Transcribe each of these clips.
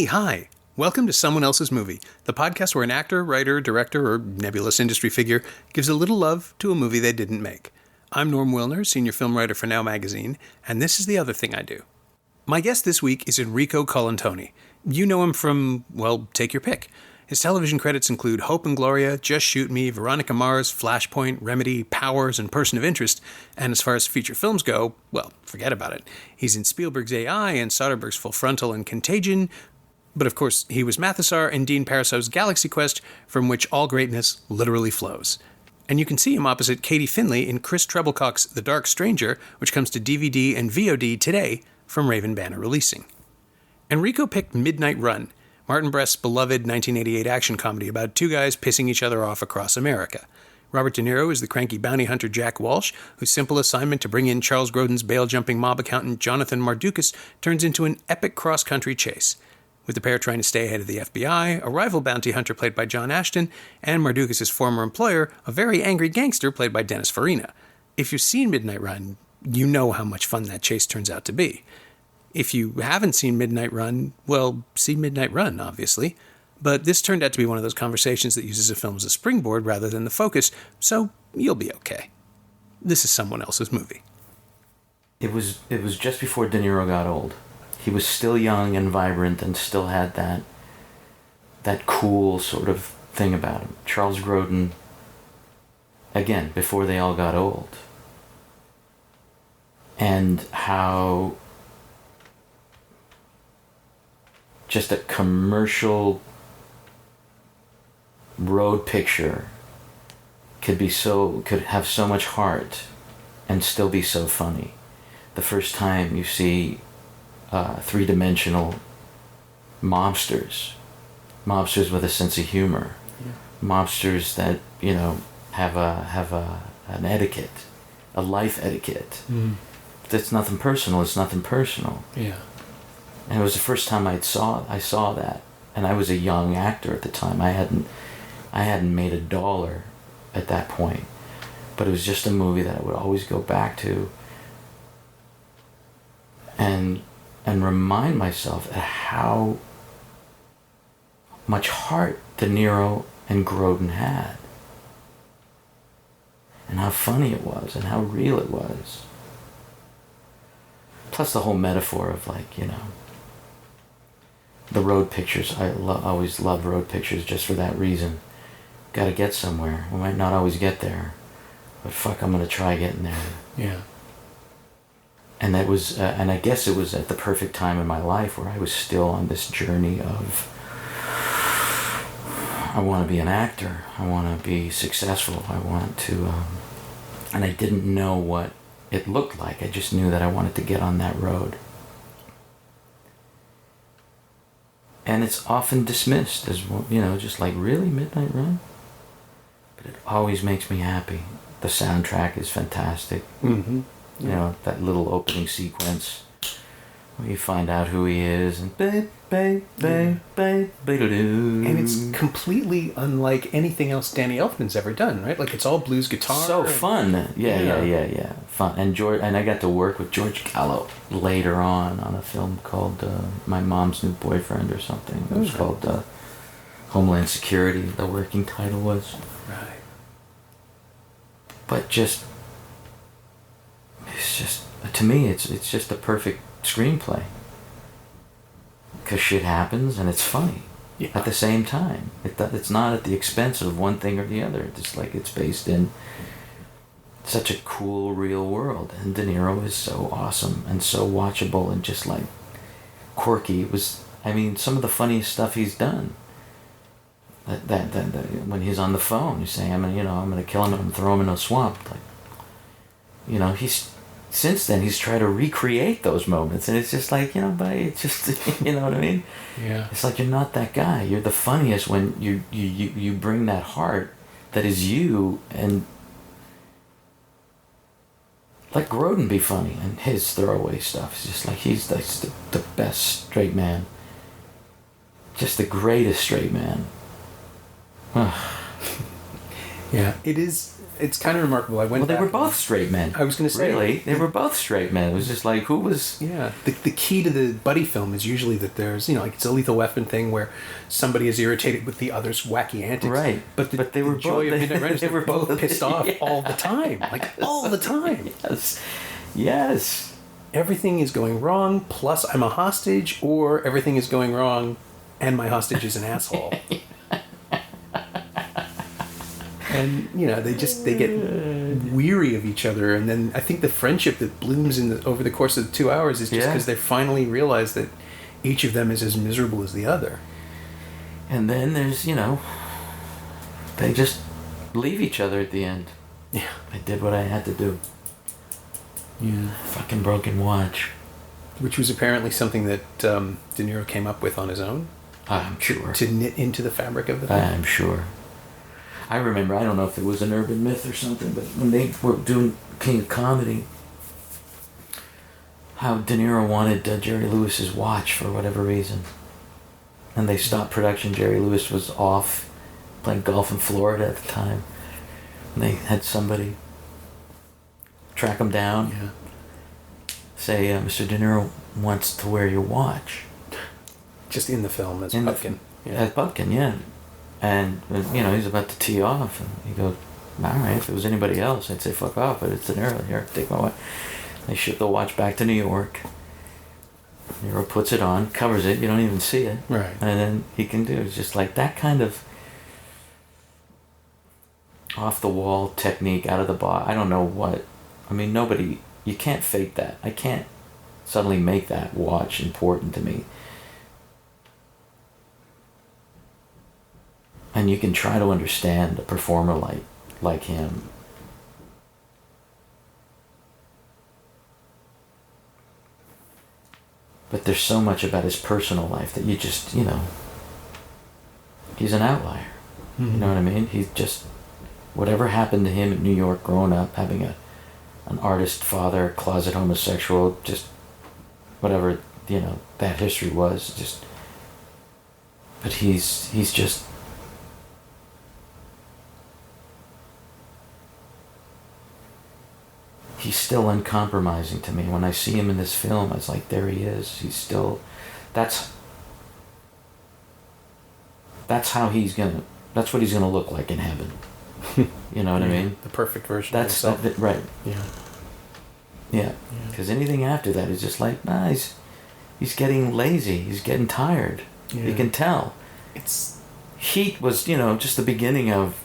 Hi. Welcome to Someone Else's Movie, the podcast where an actor, writer, director, or nebulous industry figure gives a little love to a movie they didn't make. I'm Norm Wilner, senior film writer for Now Magazine, and this is the other thing I do. My guest this week is Enrico Colantoni. You know him from, well, take your pick. His television credits include Hope and Gloria, Just Shoot Me, Veronica Mars, Flashpoint, Remedy, Powers, and Person of Interest. And as far as feature films go, well, forget about it. He's in Spielberg's AI and Soderbergh's Full Frontal and Contagion. But of course, he was Mathesar in Dean Parisot's Galaxy Quest, from which all greatness literally flows. And you can see him opposite Katie Finley in Chris Treblecock's The Dark Stranger, which comes to DVD and VOD today from Raven Banner Releasing. Enrico picked Midnight Run, Martin Brest's beloved 1988 action comedy about two guys pissing each other off across America. Robert De Niro is the cranky bounty hunter Jack Walsh, whose simple assignment to bring in Charles Grodin's bail-jumping mob accountant Jonathan Mardukas turns into an epic cross-country chase, with the pair trying to stay ahead of the FBI, a rival bounty hunter played by John Ashton, and Mardukas' former employer, a very angry gangster played by Dennis Farina. If you've seen Midnight Run, you know how much fun that chase turns out to be. If you haven't seen Midnight Run, well, see Midnight Run, obviously. But this turned out to be one of those conversations that uses a film as a springboard rather than the focus, so you'll be okay. This is Someone Else's Movie. It was just before De Niro got old. He was still young and vibrant and still had that cool sort of thing about him. Charles Grodin, again, before they all got old. And how just a commercial road picture could have so much heart and still be so funny. The first time you see three-dimensional mobsters with a sense of humor, mobsters that have an etiquette, a life etiquette. That's nothing personal. It's nothing personal. Yeah. And it was the first time I saw that, and I was a young actor at the time. I hadn't made $1 at that point, but it was just a movie that I would always go back to and remind myself at how much heart De Niro and Grodin had, and how funny it was, and how real it was. Plus the whole metaphor of the road pictures. I always loved road pictures just for that reason. Gotta get somewhere. We might not always get there, but fuck, I'm gonna try getting there. Yeah. And that was, and I guess it was at the perfect time in my life where I was still on this journey of, I want to be an actor. I want to be successful. I want to, and I didn't know what it looked like. I just knew that I wanted to get on that road. And it's often dismissed as, just like, really, Midnight Run? But it always makes me happy. The soundtrack is fantastic. Mm-hmm. That little opening sequence where you find out who he is, and and it's completely unlike anything else Danny Elfman's ever done, right? Like, it's all blues guitar. So fun. Yeah. Fun. And I got to work with George Gallo later on a film called My Mom's New Boyfriend or something. It was called Homeland Security, the working title was. Right. But to me, it's just the perfect screenplay. Because shit happens and it's funny at the same time. It's not at the expense of one thing or the other. It's like it's based in such a cool, real world. And De Niro is so awesome and so watchable and just like quirky. It was, some of the funniest stuff he's done. That when he's on the phone, he's saying, I'm gonna kill him and throw him in a swamp. Like, since then he's tried to recreate those moments, and it's just like, but it's just, you know what I mean? Yeah. It's like, you're not that guy. You're the funniest when you bring that heart that is you, and let Grodin be funny and his throwaway stuff. It's just like, he's the best straight man Just the greatest straight man. Yeah, it is. It's kind of remarkable. Well, they were both straight men. I was going to say, really, they were both straight men. It was just like, who was? Yeah, the key to the buddy film is usually that there's, like it's a Lethal Weapon thing where somebody is irritated with the other's wacky antics. Right. But they were joy both, of Midnight Run, they were both pissed off all the time, all the time. Yes. Everything is going wrong. Plus, I'm a hostage, or everything is going wrong, and my hostage is an asshole. And they get weary of each other, and then I think the friendship that blooms over the course of the 2 hours is just because they finally realize that each of them is as miserable as the other. And then there's they just leave each other at the end. Yeah, I did what I had to do. Yeah, fucking broken watch. Which was apparently something that De Niro came up with on his own. I'm sure. To knit into the fabric of the film. I'm sure. I remember, I don't know if it was an urban myth or something, but when they were doing King of Comedy, how De Niro wanted Jerry Lewis's watch for whatever reason. And they stopped production. Jerry Lewis was off playing golf in Florida at the time. And they had somebody track him down. Yeah. Say, Mr. De Niro wants to wear your watch. Just in the film as Pumpkin. As Pumpkin, yeah. And, he's about to tee off, and he goes, all right, if it was anybody else, I'd say fuck off, but it's De Niro. Here, take my watch. They ship the watch back to New York. De Niro puts it on, covers it, you don't even see it. Right. And then he can do it. It's just like that kind of off-the-wall technique, out of the box. I don't know what. I mean, you can't fake that. I can't suddenly make that watch important to me. And you can try to understand a performer like him. But there's so much about his personal life that you just, he's an outlier. Mm-hmm. You know what I mean? He's just, whatever happened to him in New York growing up, having an artist father, closet homosexual, just whatever, that history was, just, but he's just, he's still uncompromising to me. When I see him in this film, I was like, there he is. He's still, that's how that's what he's gonna look like in heaven. You know what I mean? The perfect version of himself. Right. Yeah. Yeah. Because anything after that is just like, he's getting lazy. He's getting tired. Yeah. You can tell. Heat was, just the beginning of.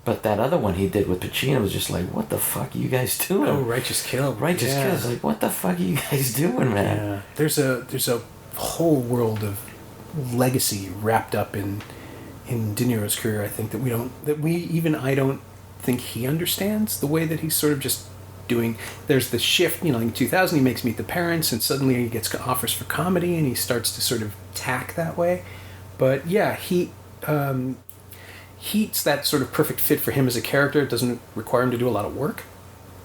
But that other one he did with Pacino was just like, what the fuck are you guys doing? Oh, Righteous Kill. Righteous Kill. It's like, what the fuck are you guys doing, man? Yeah. There's a whole world of legacy wrapped up in De Niro's career, I think, I don't think he understands the way that he's sort of just doing. There's the shift, in 2000 he makes Meet the Parents, and suddenly he gets offers for comedy, and he starts to sort of tack that way. But yeah, Heat's that sort of perfect fit for him as a character. It doesn't require him to do a lot of work,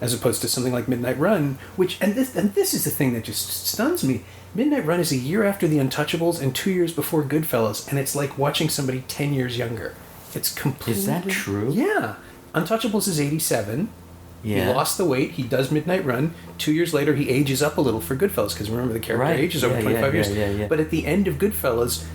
as opposed to something like Midnight Run, and this is the thing that just stuns me. Midnight Run is a year after The Untouchables and 2 years before Goodfellas, and it's like watching somebody 10 years younger. It's completely... Is that true? Yeah. Untouchables is 87. Yeah. He lost the weight. He does Midnight Run. 2 years later, he ages up a little for Goodfellas, because remember, the character ages over 25 years. Yeah. But at the end of Goodfellas,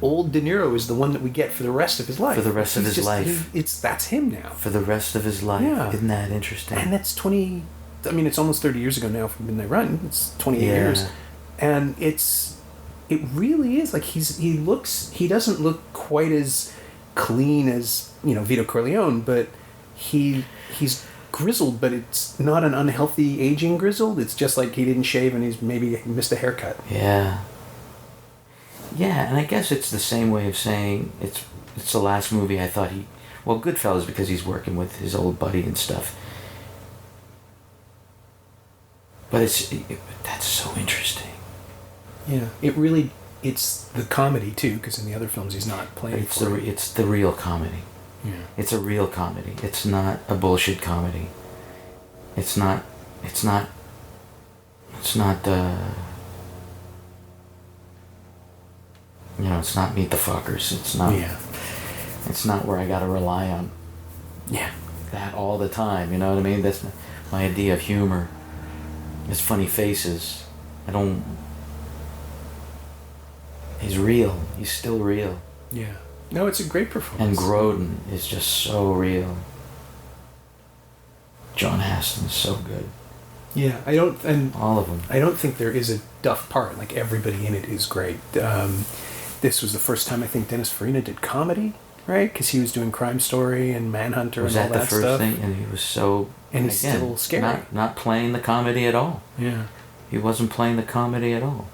old De Niro is the one that we get for the rest of his life. For the rest of his life. That's him now. For the rest of his life. Yeah. Isn't that interesting? And that's it's almost 30 years ago now from Midnight Run. It's 28 years. And it really is like he doesn't look quite as clean as, Vito Corleone, but he's grizzled, but it's not an unhealthy aging grizzled. It's just like he didn't shave and he's maybe missed a haircut. Yeah. Yeah, and I guess it's the same way of saying it's the last movie I thought Goodfellas, because he's working with his old buddy and stuff. But that's so interesting. Yeah, it's the comedy too, because in the other films he's not playing. It's the real comedy. Yeah. It's a real comedy. It's not a bullshit comedy. It's not You know, it's not Meet the Fuckers. It's not. Yeah. It's not where I got to rely on. Yeah. That all the time. You know what I mean? That's my idea of humor. His funny faces. I don't. He's real. He's still real. Yeah. No, it's a great performance. And Grodin is just so real. John Astin's so good. Yeah, all of them. I don't think there is a duff part. Like, everybody in it is great. This was the first time I think Dennis Farina did comedy, right? Because he was doing Crime Story and Manhunter and all that stuff. Was that the first thing? And he was so... And he's still scary. Not playing the comedy at all. Yeah. He wasn't playing the comedy at all.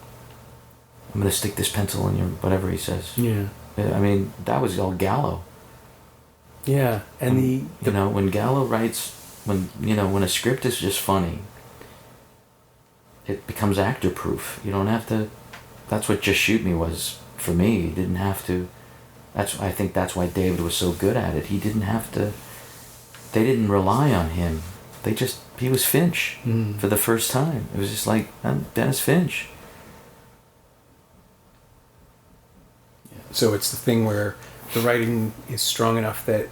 I'm going to stick this pencil in your... whatever he says. Yeah. I mean, that was all Gallo. Yeah, and you know, when Gallo writes... when a script is just funny, it becomes actor-proof. You don't have to... That's what Just Shoot Me was for me. You didn't have to... I think that's why David was so good at it. He didn't have to... They didn't rely on him. He was Finch for the first time. It was just like, I'm Dennis Finch. So it's the thing where the writing is strong enough that...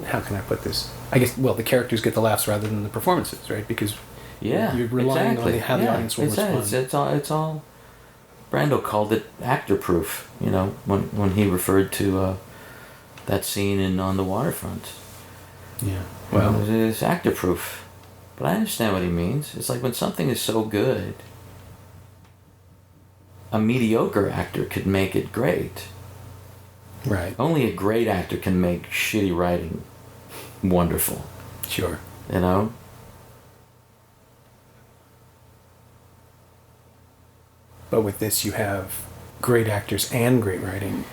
How can I put this? I guess, well, the characters get the laughs rather than the performances, right? Because you're relying on how the audience will respond. It's all... Brando called it actor-proof, you know, when he referred to that scene in On the Waterfront. Yeah. Well, it's actor-proof. But I understand what he means. It's like when something is so good, a mediocre actor could make it great. Right. Only a great actor can make shitty writing wonderful. Sure. You know? But with this, you have great actors and great writing,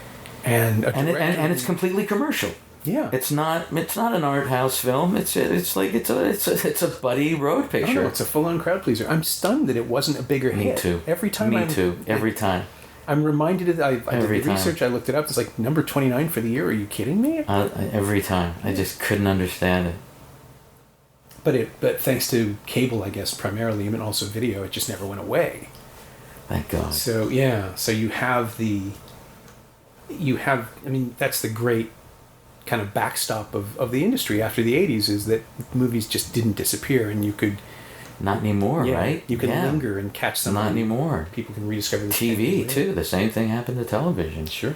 and a director. And it's completely commercial. Yeah. It's not an art house film. It's a buddy road picture. Oh, no, it's a full-on crowd pleaser. I'm stunned that it wasn't a bigger hit. Me too. Every time. Every time. I'm reminded of. I did the research. I looked it up. It's like number 29 for the year. Are you kidding me? Every time. I just couldn't understand it. But thanks to cable, I guess primarily, and also video, it just never went away. Thank God. So yeah. So you have. I mean, that's the great kind of backstop of the industry after the 80s, is that movies just didn't disappear, and you could... Not anymore, right? You can linger and catch them. Not anymore. People can rediscover the TV, too. The same thing happened to television. Sure.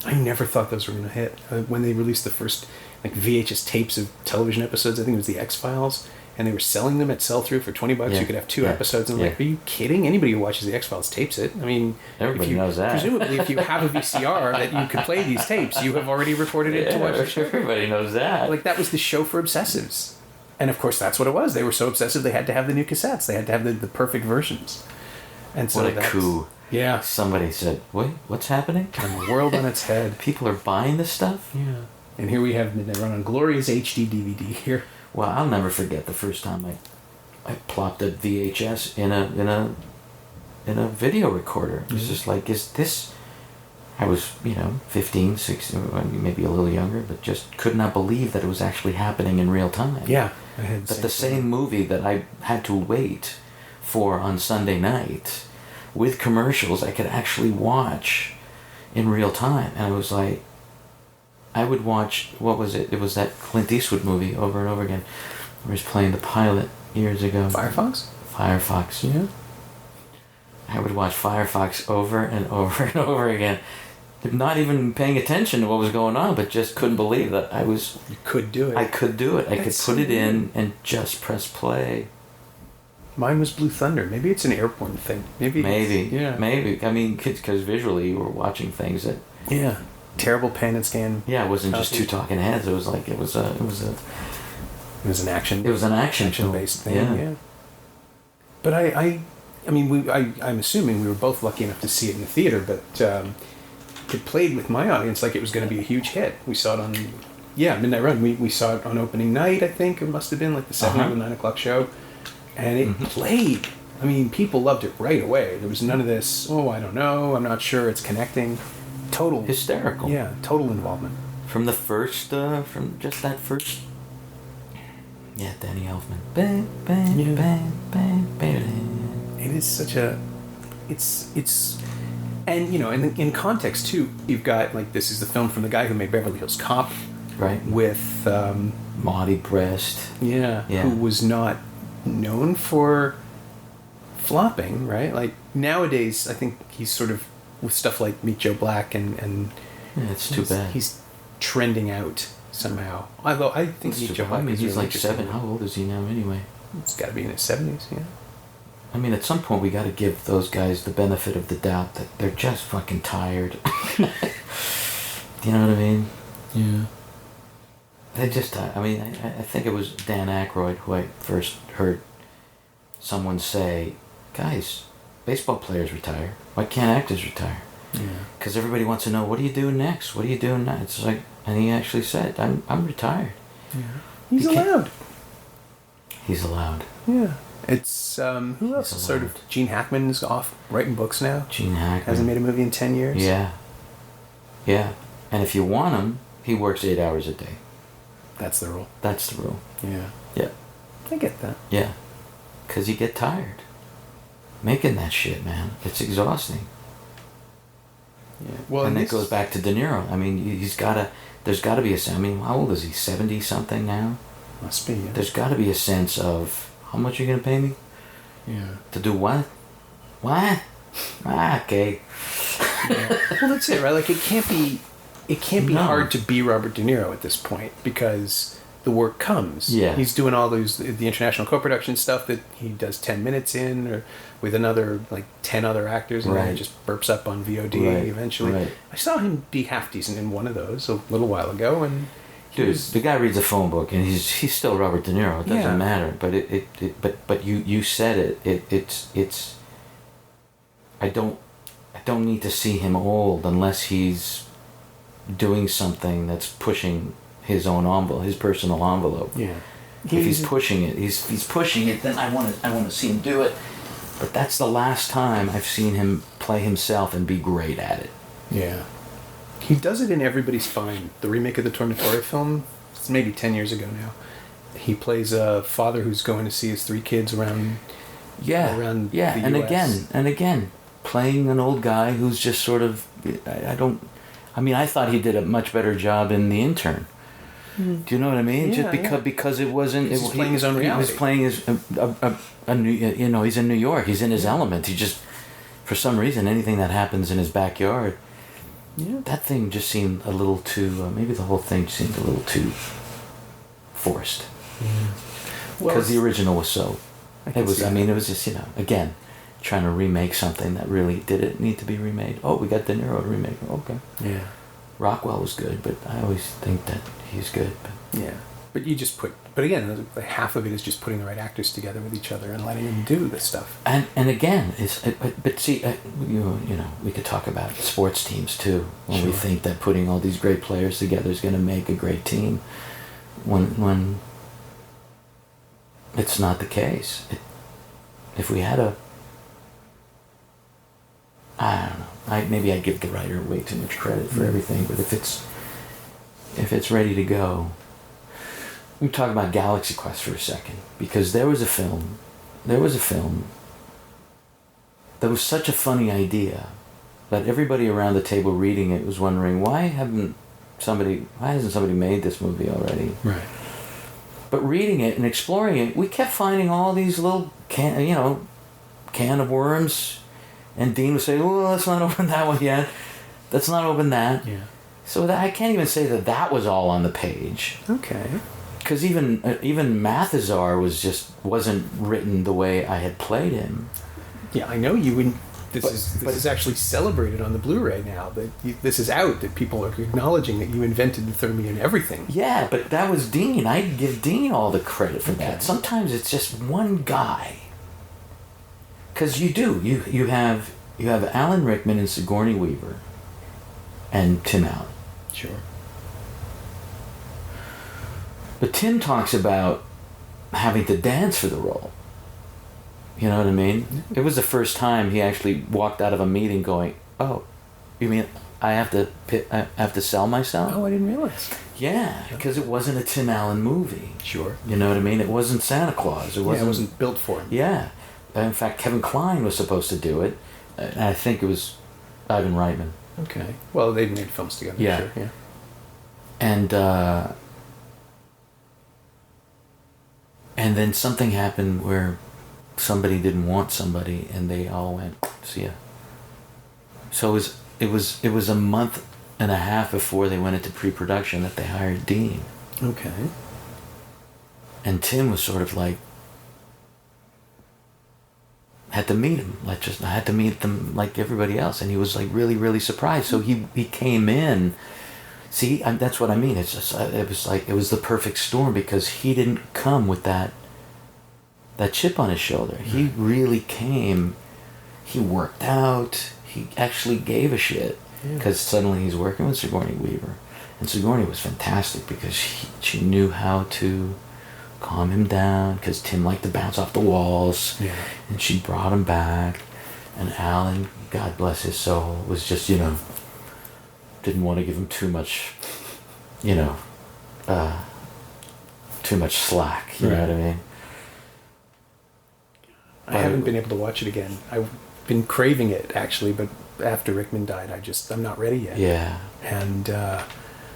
I never thought those were going to hit. When they released the first VHS tapes of television episodes, I think it was The X-Files, and they were selling them at sell-through for $20. Yeah. You could have 2 episodes, and I'm like, are you kidding? Anybody who watches The X-Files tapes it. I mean... Everybody knows that. Presumably, if you have a VCR that you can play these tapes, you have already recorded it to watch the show. Everybody knows that. That was the show for obsessives. And of course, that's what it was. They were so obsessive, they had to have the new cassettes. They had to have the perfect versions. And so what a coup. Yeah. Somebody said, wait, what's happening? Turn the world on its head. People are buying this stuff? Yeah. And here we have Midnight Run on glorious HD DVD here. Well, I'll never forget the first time I plopped a VHS in a video recorder. It was just like, is this... I was, 15, 16, maybe a little younger, but just could not believe that it was actually happening in real time. Yeah. That the same movie that I had to wait for on Sunday night with commercials I could actually watch in real time. And I was like, I would watch, what was it? It was that Clint Eastwood movie over and over again where he's playing the pilot years ago. Firefox? Firefox. Yeah. I would watch Firefox over and over and over again. Not even paying attention to what was going on, but just couldn't believe that I was... You could do it. I could do it. I could put it in and just press play. Mine was Blue Thunder. Maybe it's an airborne thing. Maybe. Yeah. Maybe. I mean, because visually you were watching things that... Yeah. Terrible pan and scan. Yeah, it wasn't just 2 talking heads. It was like, it was an action. It was an action-based thing. Yeah. But I'm assuming we were both lucky enough to see it in the theater, but it played with my audience like it was going to be a huge hit. We saw it on, Midnight Run. We saw it on opening night, I think. It must have been like the 7 or the 9 o'clock show. And it played. I mean, people loved it right away. There was none of this, I don't know, I'm not sure, it's connecting. Total. Hysterical. Yeah, total involvement. From the first, from just that first... Yeah, Danny Elfman. Bang, bang, bang, bang, bang. It is such a... It's And, in context, too, you've got, this is the film from the guy who made Beverly Hills Cop. Right. With... Martin Brest. Yeah. Who was not known for flopping, right? Like, nowadays, I think he's sort of, with stuff like Meet Joe Black and yeah, it's too bad. He's trending out somehow. Although I think Meet Joe Black he's really like 7. How old is he now anyway? It's got to be in his 70s, yeah. I mean, at some point we got to give those guys the benefit of the doubt that they're just fucking tired. You know what I mean? Yeah. They just, I mean, I think it was Dan Aykroyd who I first heard someone say, guys, baseball players retire. Why can't actors retire? Yeah. Because everybody wants to know, what are you doing next? What are you doing next? It's like, and he actually said, I'm retired. Yeah. He's allowed. He's allowed. Yeah. It's, who else? Sort of, Gene Hackman's off writing books now. Gene Hackman. Hasn't made a movie in 10 years. Yeah. Yeah. And if you want him, he works 8 hours a day. That's the rule. That's the rule. Yeah. Yeah. I get that. Yeah. Because you get tired. Making that shit, man. It's exhausting. Yeah. Well, and that goes back to De Niro. I mean, there's got to be I mean, how old is he? 70-something now? Must be, yeah. There's got to be a sense of, how much are you going to pay me? Yeah. To do what? What? Okay. Yeah. Well, that's it, right? Like, it can't be hard to be Robert De Niro at this point because the work comes. Yeah. He's doing all the international co-production stuff that he does 10 minutes in, or with another, 10 other actors, and then it just burps up on VOD eventually. Right. I saw him be half decent in one of those a little while ago, and dude, the guy reads a phone book, and he's still Robert De Niro. It doesn't matter. But but you said it. It's. I don't need to see him old unless he's doing something that's pushing his own envelope, his personal envelope. Yeah. If he's pushing it, he's pushing it. Then I want to see him do it. But that's the last time I've seen him play himself and be great at it. Yeah. He does it in Everybody's Fine, the remake of the Tornatore film. It's maybe 10 years ago now. He plays a father who's going to see his 3 kids around. Yeah. Around the US. and again, playing an old guy who's just sort of. I thought he did a much better job in The Intern. Do you know what I mean? Yeah, just because it wasn't. He's playing his own reality. He was playing his. He's in New York. He's in his element. He just, for some reason, anything that happens in his backyard. Yeah. That thing just seemed a little too. Maybe the whole thing seemed a little too forced. Yeah. Because the original was so. It was just again, trying to remake something that really did it need to be remade. Oh, we got De Niro to remake. Okay. Yeah. Rockwell was good, but I always think that he's good. But. Yeah. But you just but again, half of it is just putting the right actors together with each other and letting them do this stuff. And again, we could talk about sports teams too. When we think that putting all these great players together is going to make a great team, when it's not the case. If we had I don't know. Maybe I give the writer way too much credit for everything, but if it's ready to go. Let me talk about Galaxy Quest for a second, because there was a film that was such a funny idea that everybody around the table reading it was wondering, why hasn't somebody made this movie already? Right. But reading it and exploring it, we kept finding all these little can of worms, and Dean would say, "Oh, let's not open that one yet. Let's not open that." Yeah. So that I can't even say that was all on the page. Okay. Because even Mathazar wasn't written the way I had played him. Yeah, I know you wouldn't. This is actually celebrated on the Blu-ray now. That this is out. That people are acknowledging that you invented the Thermi and everything. Yeah, but that was Dean. I give Dean all the credit for that. Sometimes it's just one guy. Because you have Alan Rickman and Sigourney Weaver, and Tim Allen. Sure. But Tim talks about having to dance for the role. You know what I mean? Mm-hmm. It was the first time he actually walked out of a meeting going, "Oh, you mean I have to sell myself?" Oh, I didn't realize. Yeah, because it wasn't a Tim Allen movie. Sure. You know what I mean? It wasn't Santa Claus. It wasn't built for him. Yeah. In fact, Kevin Kline was supposed to do it. And I think it was Ivan Reitman. Okay. Well, they've made films together. Yeah. Sure. Yeah. And then something happened where somebody didn't want somebody, and they all went, "See ya." So it was a month and a half before they went into pre-production that they hired Dean. Okay. And Tim was sort of like, had to meet him. I had to meet them like everybody else, and he was like really, really surprised. So he came in. See, that's what I mean. It's just, it was the perfect storm, because he didn't come with that chip on his shoulder. Right. He really came. He worked out. He actually gave a shit, because suddenly he's working with Sigourney Weaver, and Sigourney was fantastic because she knew how to calm him down, because Tim liked to bounce off the walls, and she brought him back. And Alan, God bless his soul, was just, didn't want to give him too much, too much slack, you know what I mean? I haven't been able to watch it again. I've been craving it, actually, but after Rickman died, I'm not ready yet. Yeah. And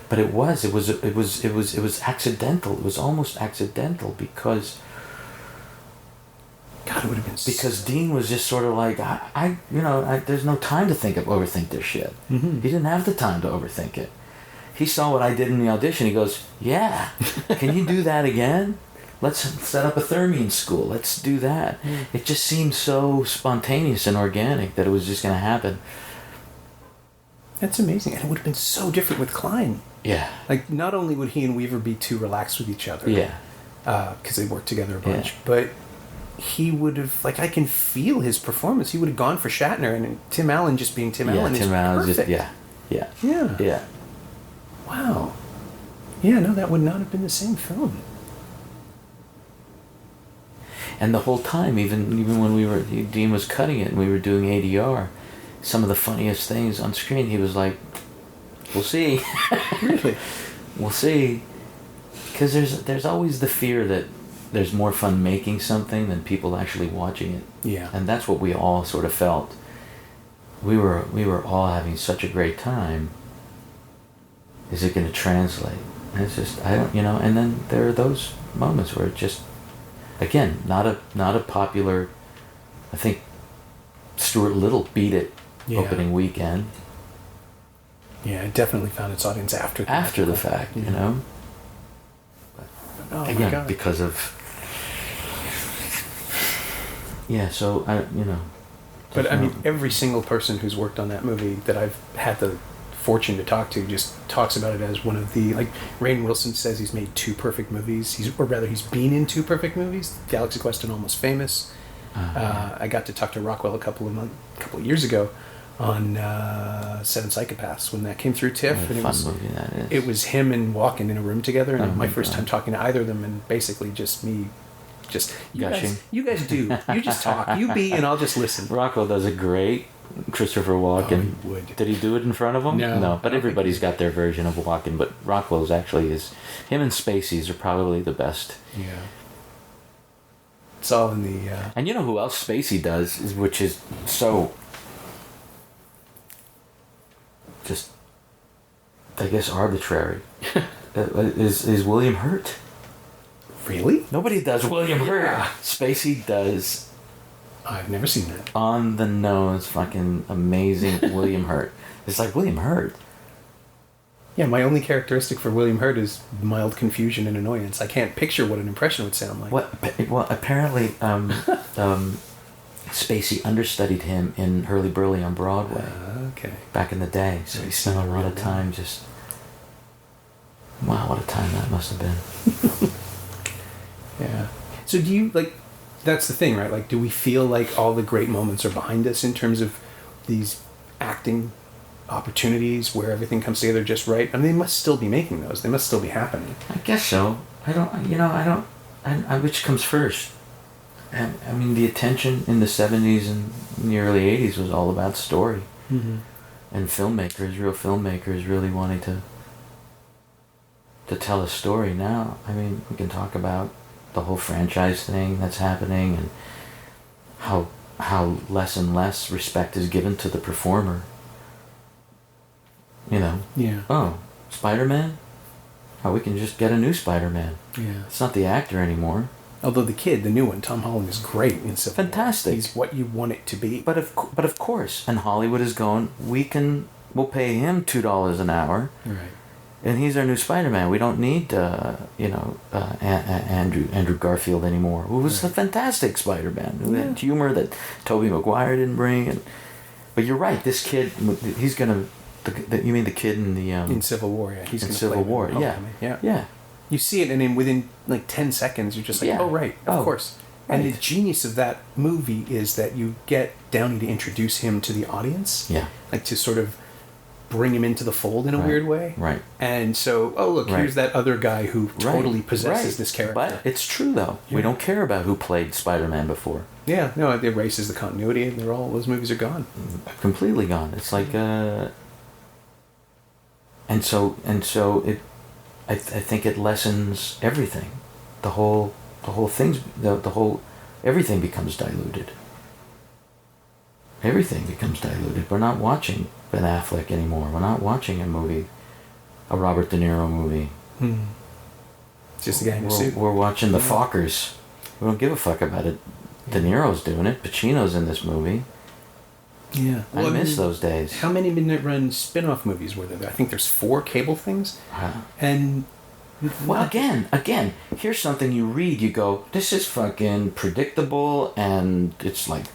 but it was accidental. It was almost accidental, because God, it would have been because Dean was just sort of like, there's no time to overthink this shit. Mm-hmm. He didn't have the time to overthink it. He saw what I did in the audition. He goes, "Yeah, can you do that again? Let's set up a Thermion school. Let's do that." It just seemed so spontaneous and organic that it was just going to happen. That's amazing. And it would have been so different with Klein. Yeah. Like, not only would he and Weaver be too relaxed with each other. Yeah. Because they worked together a bunch. But he would have, like, I can feel his performance. He would have gone for Shatner, and Tim Allen just being Tim Allen is perfect. Yeah. Wow. Yeah, no, that would not have been the same film. And the whole time, even when Dean was cutting it and we were doing ADR, some of the funniest things on screen, he was like, "We'll see." Really? We'll see. Because there's always the fear that there's more fun making something than people actually watching it. Yeah. And that's what we all sort of felt. We were all having such a great time. Is it going to translate? And it's just, I don't, and then there are those moments where it just, again, not a popular, I think Stuart Little beat it opening weekend. Yeah, it definitely found its audience after the fact, But again, because of... Yeah, so, But, I mean, every single person who's worked on that movie that I've had the fortune to talk to just talks about it as one of the... Like, Rainn Wilson says he's made 2 perfect movies. He's been in 2 perfect movies. Galaxy Quest and Almost Famous. I got to talk to Rockwell a couple of years ago on Seven Psychopaths when that came through TIFF. What a fun movie that is. It was him and Walken in a room together, and my first time talking to either of them, and basically just me... You guys do. You just talk. You be, and I'll just listen. Rockwell does a great Christopher Walken. Oh, he would. Did he do it in front of him? No, but everybody's got their version of Walken. But Rockwell's actually is... Him and Spacey's are probably the best. Yeah. It's all in the... And you know who else Spacey does, which is so... just, I guess, arbitrary, is William Hurt. Really? Nobody does William Hurt. Spacey does... I've never seen that. On the nose, fucking amazing William Hurt. It's like William Hurt. Yeah, my only characteristic for William Hurt is mild confusion and annoyance. I can't picture what an impression would sound like. Well, apparently, Spacey understudied him in Hurly Burly on Broadway. Okay. Back in the day, so he spent a lot of time just... Wow, what a time that must have been. Yeah. So do you, like... That's the thing, right? Like, do we feel like all the great moments are behind us in terms of these acting opportunities where everything comes together just right? I mean, they must still be making those. They must still be happening. I guess so. Which comes first? And I mean, the attention in the 70s and in the early 80s was all about story. Mm-hmm. And real filmmakers really wanting to tell a story. Now, I mean, we can talk about the whole franchise thing that's happening and how less and less respect is given to the performer. You know? Yeah. Oh, Spider-Man? Oh, we can just get a new Spider-Man. Yeah. It's not the actor anymore. Although the new one, Tom Holland, is great in Civil War. Fantastic. He's what you want it to be. But of course, and Hollywood is going, we'll pay him $2 an hour. Right. And he's our new Spider-Man. We don't need, Andrew Garfield anymore, who was a fantastic Spider-Man. Who had humor that Tobey Maguire didn't bring. But you're right, this kid, he's going to... You mean the kid in the... in Civil War, yeah. He's in gonna Civil play War, yeah. You see it, and then within like 10 seconds, you're just like, oh, right, of course. Right. And the genius of that movie is that you get Downey to introduce him to the audience. Yeah. Like to sort of bring him into the fold in a weird way. Right. And so, oh, look, here's that other guy who totally possesses this character. But it's true, though. Yeah. We don't care about who played Spider-Man before. Yeah, no, it erases the continuity, and those movies are gone. Completely gone. It's like, and so it, I think it lessens everything. The whole thing's, everything becomes diluted. Everything becomes diluted. We're not watching Ben Affleck anymore. We're not watching a Robert De Niro movie. Just the guy in a suit. We're watching the Fockers. We don't give a fuck about it. De Niro's doing it. Pacino's in this movie. Yeah. I miss those days. How many Midnight Run spin-off movies were there? I think there's 4 cable things. And... Well, again, here's something you read, you go, this is fucking predictable, and it's like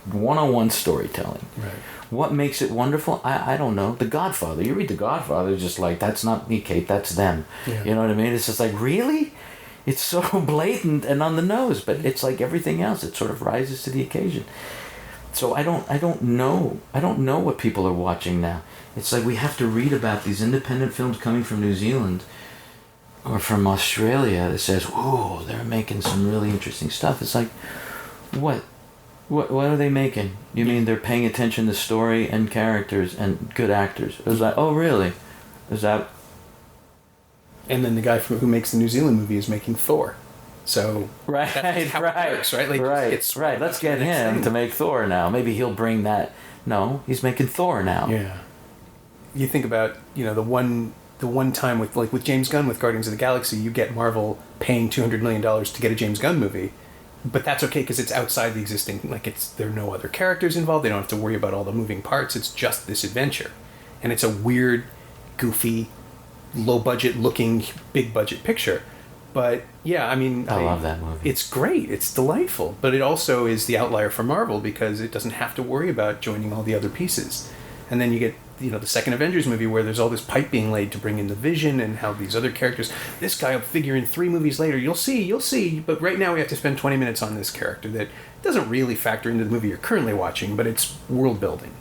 one-on-one storytelling. Right. What makes it wonderful? I don't know. The Godfather. You read The Godfather, it's just like, that's not me, Kate, that's them. Yeah. You know what I mean? It's just like, really? It's so blatant and on the nose, but it's like everything else. It sort of rises to the occasion. So I don't know what people are watching now. It's like we have to read about these independent films coming from New Zealand or from Australia that says, whoa, they're making some really interesting stuff. It's like, what are they making? You mean they're paying attention to story and characters and good actors? It was like, oh, really? Is that... And then the guy who makes the New Zealand movie is making Thor. So right. Works, right? Like, right. Let's get him to make Thor now. Maybe he'll bring that. No, he's making Thor now. Yeah. You think about, the one time with James Gunn with Guardians of the Galaxy, you get Marvel paying $200 million to get a James Gunn movie, but that's okay because it's outside the existing. There are no other characters involved. They don't have to worry about all the moving parts. It's just this adventure, and it's a weird, goofy, low budget looking, big budget picture. But yeah, I love that movie. It's great. It's delightful. But it also is the outlier for Marvel because it doesn't have to worry about joining all the other pieces. And then you get, the second Avengers movie where there's all this pipe being laid to bring in the Vision and how these other characters, this guy will figure in 3 movies later. You'll see. But right now we have to spend 20 minutes on this character that doesn't really factor into the movie you're currently watching, but it's world building.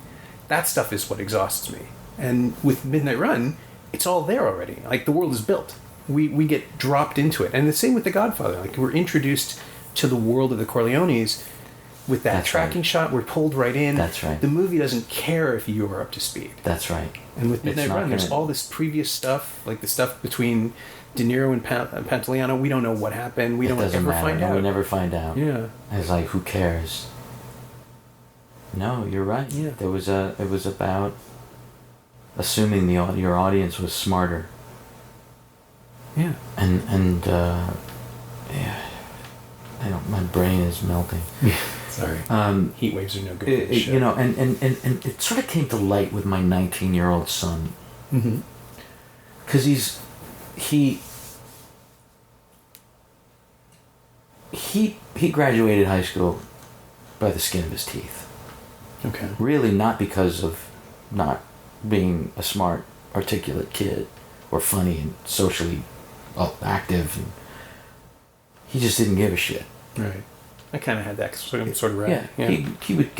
That stuff is what exhausts me. And with Midnight Run, it's all there already. Like, the world is built. We get dropped into it. And the same with The Godfather. Like, we're introduced to the world of the Corleones with that tracking shot. We're pulled right in. That's right. The movie doesn't care if you are up to speed. That's right. And with Midnight Run, there's all this previous stuff, like the stuff between De Niro and Pantoliano. We don't know what happened. We don't ever find out. We never find out. Yeah. It's like, who cares? No, you're right. Yeah. It was about assuming your audience was smarter. Yeah. And yeah, my brain is melting. Sorry. Heat waves are no good. And it sort of came to light with my 19-year-old son. Mm-hmm. Because he graduated high school by the skin of his teeth. Okay. Really not because of not being a smart, articulate kid or funny and socially active. And he just didn't give a shit. Right. I kind of had that sort of right. Yeah. He would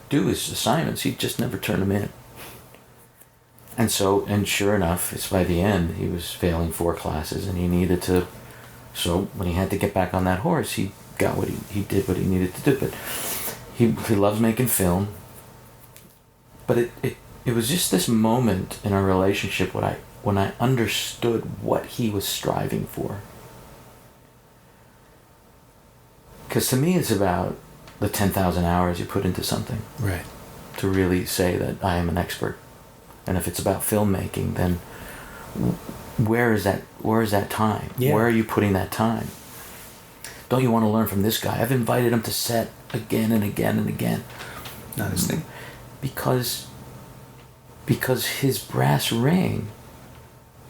do his assignments. He'd just never turn them in. And sure enough, it's by the end, he was failing 4 classes and he needed to, so when he had to get back on that horse, he got he did what he needed to do. But he loves making film. But it was just this moment in our relationship when I understood what he was striving for. Because to me, it's about the 10,000 hours you put into something. Right. To really say that I am an expert. And if it's about filmmaking, then where is that time? Yeah. Where are you putting that time? Don't you want to learn from this guy? I've invited him to set again and again and again. Not his thing. Because his brass ring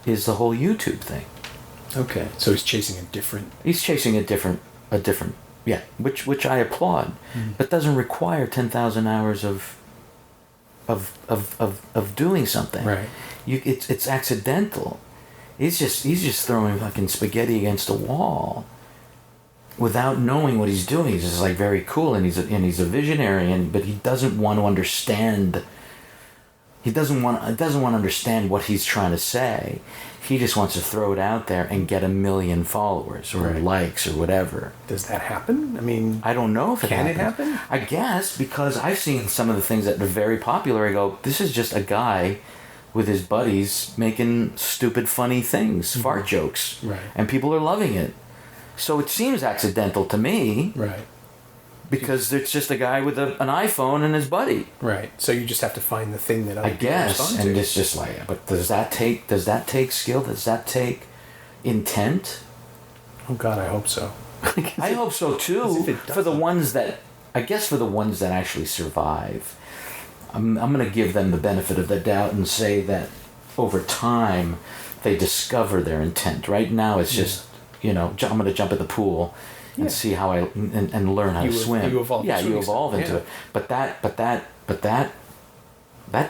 is the whole YouTube thing. Okay, so he's chasing a different... He's chasing a different, yeah, which I applaud, but doesn't require 10,000 hours of doing something. Right. It's accidental. He's just throwing fucking spaghetti against a wall without knowing what he's doing. He's just like very cool, and he's a visionary, but he doesn't want to understand. He doesn't want to understand what he's trying to say. He just wants to throw it out there and get 1 million followers or likes or whatever. Does that happen? I mean, I don't know if it happens. Can it happen? I guess, because I've seen some of the things that are very popular. I go, this is just a guy with his buddies making stupid, funny things, fart jokes. Right. And people are loving it. So it seems accidental to me. Right. Because it's just a guy with an iPhone and his buddy. Right. So you just have to find the thing that other people respond respond to. And it's just like, but does that take skill? Does that take intent? Oh God, I hope so. I hope so too. For the ones that actually survive, I'm going to give them the benefit of the doubt and say that over time they discover their intent. Right now it's just, I'm going to jump at the pool and see how and learn how to swim. You evolve. Yeah, you evolve into it. But that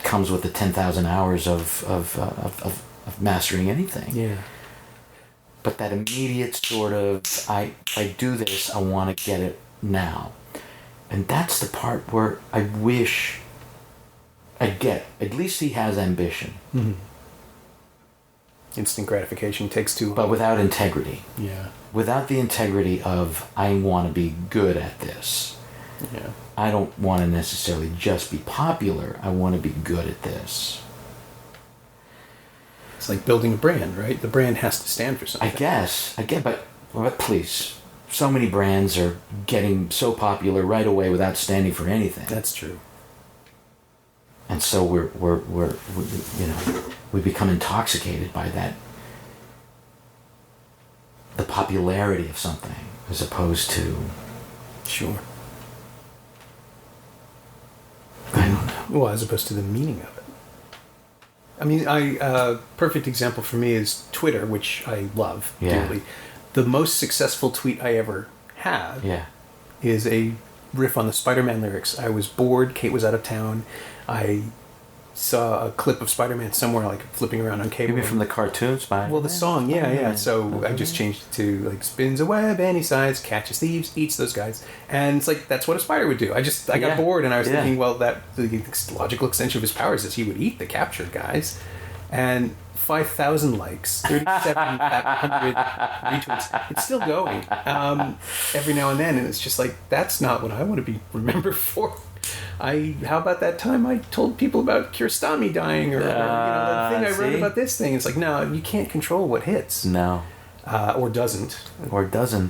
comes with the 10,000 hours of mastering anything. Yeah. But that immediate sort of, I do this, I want to get it now. And that's the part where I wish I get. At least he has ambition. Mm-hmm. Instant gratification takes too long. But without integrity. Yeah. Without the integrity of, I want to be good at this. Yeah. I don't want to necessarily just be popular. I want to be good at this. It's like building a brand, right? The brand has to stand for something. I guess, but please, so many brands are getting so popular right away without standing for anything. That's true. And so we become intoxicated by that, the popularity of something, as opposed to... Sure. I don't know. Well, as opposed to the meaning of it. I mean, perfect example for me is Twitter, which I love dearly. The most successful tweet I ever had is a riff on the Spider-Man lyrics. I was bored, Kate was out of town, I saw a clip of Spider-Man somewhere, like, flipping around on cable. Maybe from the cartoon Spider-Man? Well, the song, yeah. So I just changed it to, like, spins a web any size, catches thieves, eats those guys. And it's like, that's what a spider would do. I got bored, and I was thinking, well, the logical extension of his powers is he would eat the captured guys. And 5,000 likes, 3,700 retweets. It's still going every now and then, and it's just like, that's not what I want to be remembered for. How about that time I told people about Kiarostami dying, or the thing I wrote about this thing? It's like, no, you can't control what hits. No. Or doesn't.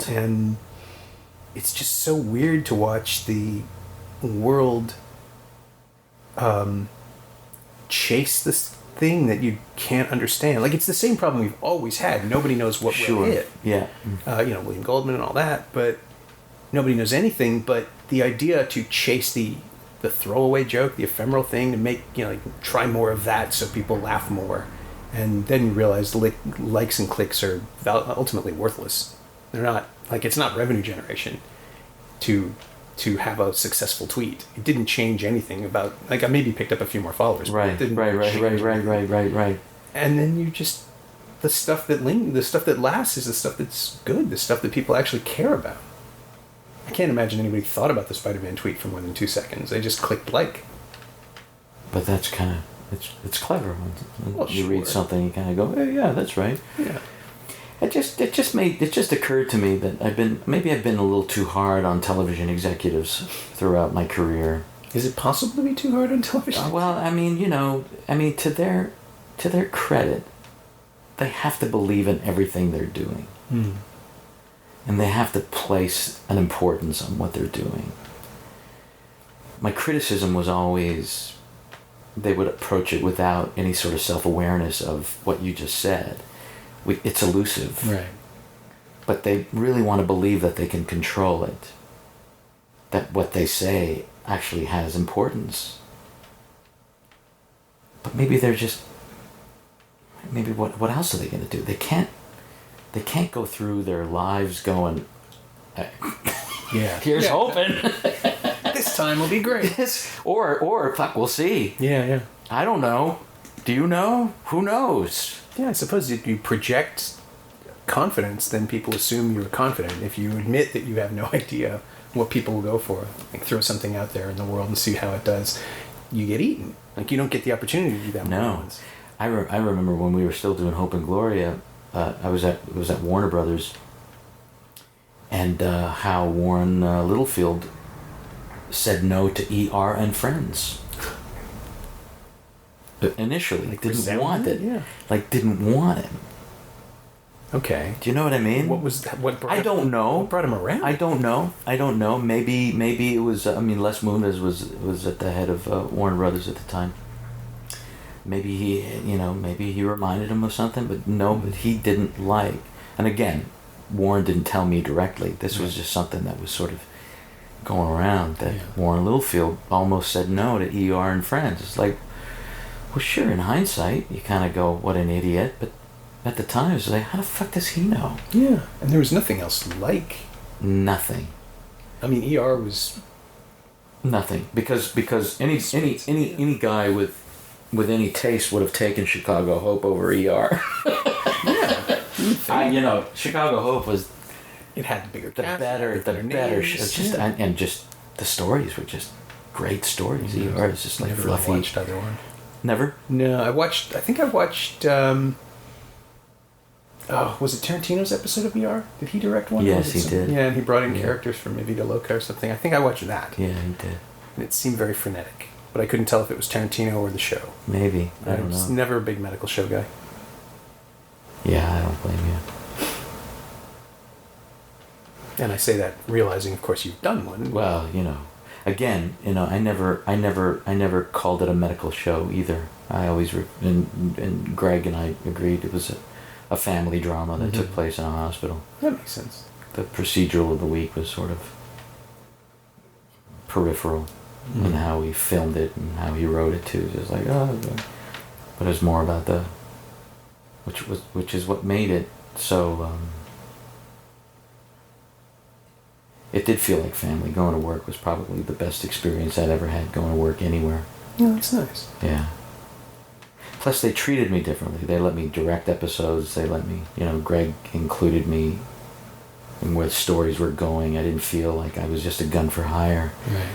And it's just so weird to watch the world chase this thing that you can't understand. Like, it's the same problem we've always had. Nobody knows what will hit. Yeah. William Goldman and all that, but nobody knows anything. But the idea to chase the throwaway joke, the ephemeral thing, to make, try more of that so people laugh more. And then you realize likes and clicks are ultimately worthless. They're not, it's not revenue generation to have a successful tweet. It didn't change anything about, I maybe picked up a few more followers. Right. And then you just, the stuff that lasts is the stuff that's good, the stuff that people actually care about. I can't imagine anybody thought about the Spider-Man tweet for more than 2 seconds. They just clicked like. But that's kind of, it's clever. When you read something, you kind of go, hey, yeah, that's right. Yeah. It just occurred to me that I've been a little too hard on television executives throughout my career. Is it possible to be too hard on television? Well, to their credit, they have to believe in everything they're doing. Mm. And they have to place an importance on what they're doing. My criticism was always they would approach it without any sort of self-awareness of what you just said. It's elusive. Right. But they really want to believe that they can control it. That what they say actually has importance. But maybe they're just... Maybe what else are they going to do? They can't go through their lives going... Yeah. Here's hoping. This time will be great. Or fuck, we'll see. Yeah. I don't know. Do you know? Who knows? Yeah, I suppose if you project confidence, then people assume you're confident. If you admit that you have no idea what people will go for, like throw something out there in the world and see how it does, you get eaten. Like, you don't get the opportunity to do that. No. I remember when we were still doing Hope and Gloria, it was at Warner Brothers, and how Warren Littlefield said no to ER and Friends. Initially, like, didn't want it. Yeah. Like, didn't want it. Okay. Do you know what I mean? What was that? I don't know. What brought him around? I don't know. Maybe it was. Les Moonves was at the head of Warner Brothers at the time. Maybe he reminded him of something, but he didn't like. And again, Warren didn't tell me directly. This was just something that was sort of going around, that Warren Littlefield almost said no to ER and Friends. It's like, well, sure, in hindsight, you kind of go, what an idiot, but at the time, it was like, how the fuck does he know? Yeah, and there was nothing else like... Nothing. I mean, ER was... Nothing. Because any guy with any taste would have taken Chicago Hope over ER. Yeah. Chicago Hope was... It had the bigger the cast, better and just the stories were just great stories. Mm-hmm. ER is just like never fluffy. Watched either one. Never? No, I think I watched was it Tarantino's episode of ER? Did he direct one? Yes, he did. Yeah, and he brought in characters from Vida Loca or something. I think I watched that. Yeah, he did. And it seemed very frenetic, but I couldn't tell if it was Tarantino or the show. Maybe. I don't know. was never a big medical show guy. Yeah, I don't blame you. And I say that realizing, of course, you've done one. Well, again, I never called it a medical show either. I always and Greg and I agreed it was a family drama that took place in a hospital. That makes sense. The procedural of the week was sort of peripheral in how he filmed it and how he wrote it too. Just like, but it was more about which is what made it so. It did feel like family. Going to work was probably the best experience I'd ever had going to work anywhere. Yeah, that's nice. Yeah. Plus, they treated me differently. They let me direct episodes. They let me, Greg included me in where the stories were going. I didn't feel like I was just a gun for hire. Right.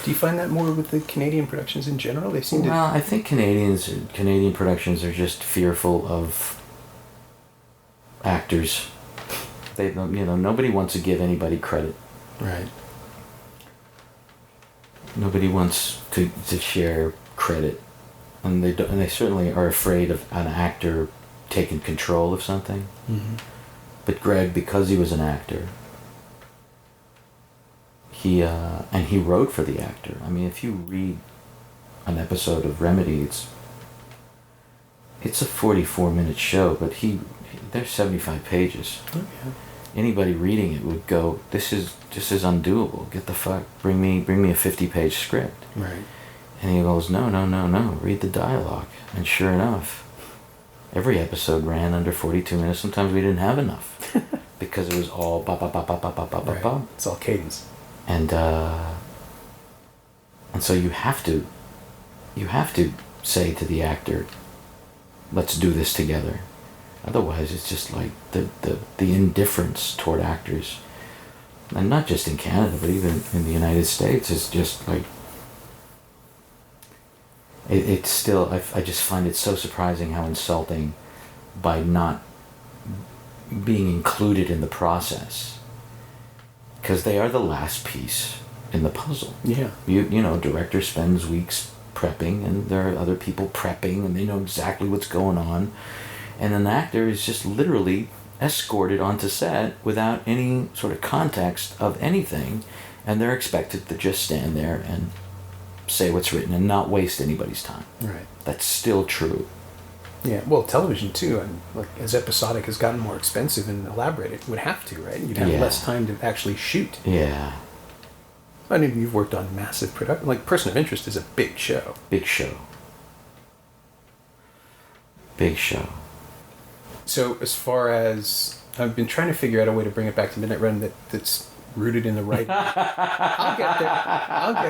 Do you find that more with the Canadian productions in general? They seem to... Well, I think Canadian productions are just fearful of actors. They, nobody wants to give anybody credit. Right. Nobody wants to share credit, and they certainly are afraid of an actor taking control of something. Mm-hmm. But Greg, because he was an actor, he wrote for the actor. I mean, if you read an episode of Remedy, it's a 44-minute show, but there's 75 pages. Okay. Anybody reading it would go, this is undoable. Get the fuck, bring me a 50-page script. Right. And he goes, no, read the dialogue. And sure enough, every episode ran under 42 minutes. Sometimes we didn't have enough because it was all ba ba ba ba ba ba ba ba ba. It's all cadence. And so you have to say to the actor, let's do this together. Otherwise, it's just like the indifference toward actors, and not just in Canada, but even in the United States, is just like it's still. I just find it so surprising how insulting by not being included in the process, because they are the last piece in the puzzle. Yeah. Director spends weeks prepping, and there are other people prepping, and they know exactly what's going on. And an actor is just literally escorted onto set without any sort of context of anything, and they're expected to just stand there say what's written and not waste anybody's time. Right. That's still true. Yeah, well, television too, and like as episodic has gotten more expensive and elaborate, it would have to, right? You'd have less time to actually shoot. Yeah. I mean, you've worked on massive production. Like, Person of Interest is a big show. Big show. Big show. So, as far as I've been trying to figure out a way to bring it back to Midnight Run that's rooted in the writing. I'll get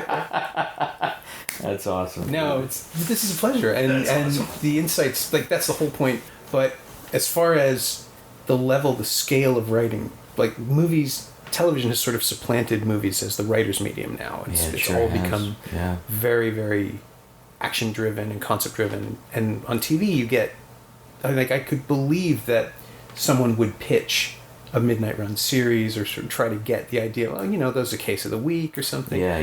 there. That's awesome. No, this is a pleasure, and awesome. The insights, like, that's the whole point. But as far as the level, the scale of writing, like, movies, television has sort of supplanted movies as the writer's medium now. It's sure all has. become very, very action driven and concept driven, and on TV you get, like, I could believe that someone would pitch a Midnight Run series or sort of try to get the idea, well, you know, there's a case of the week or something. Yeah.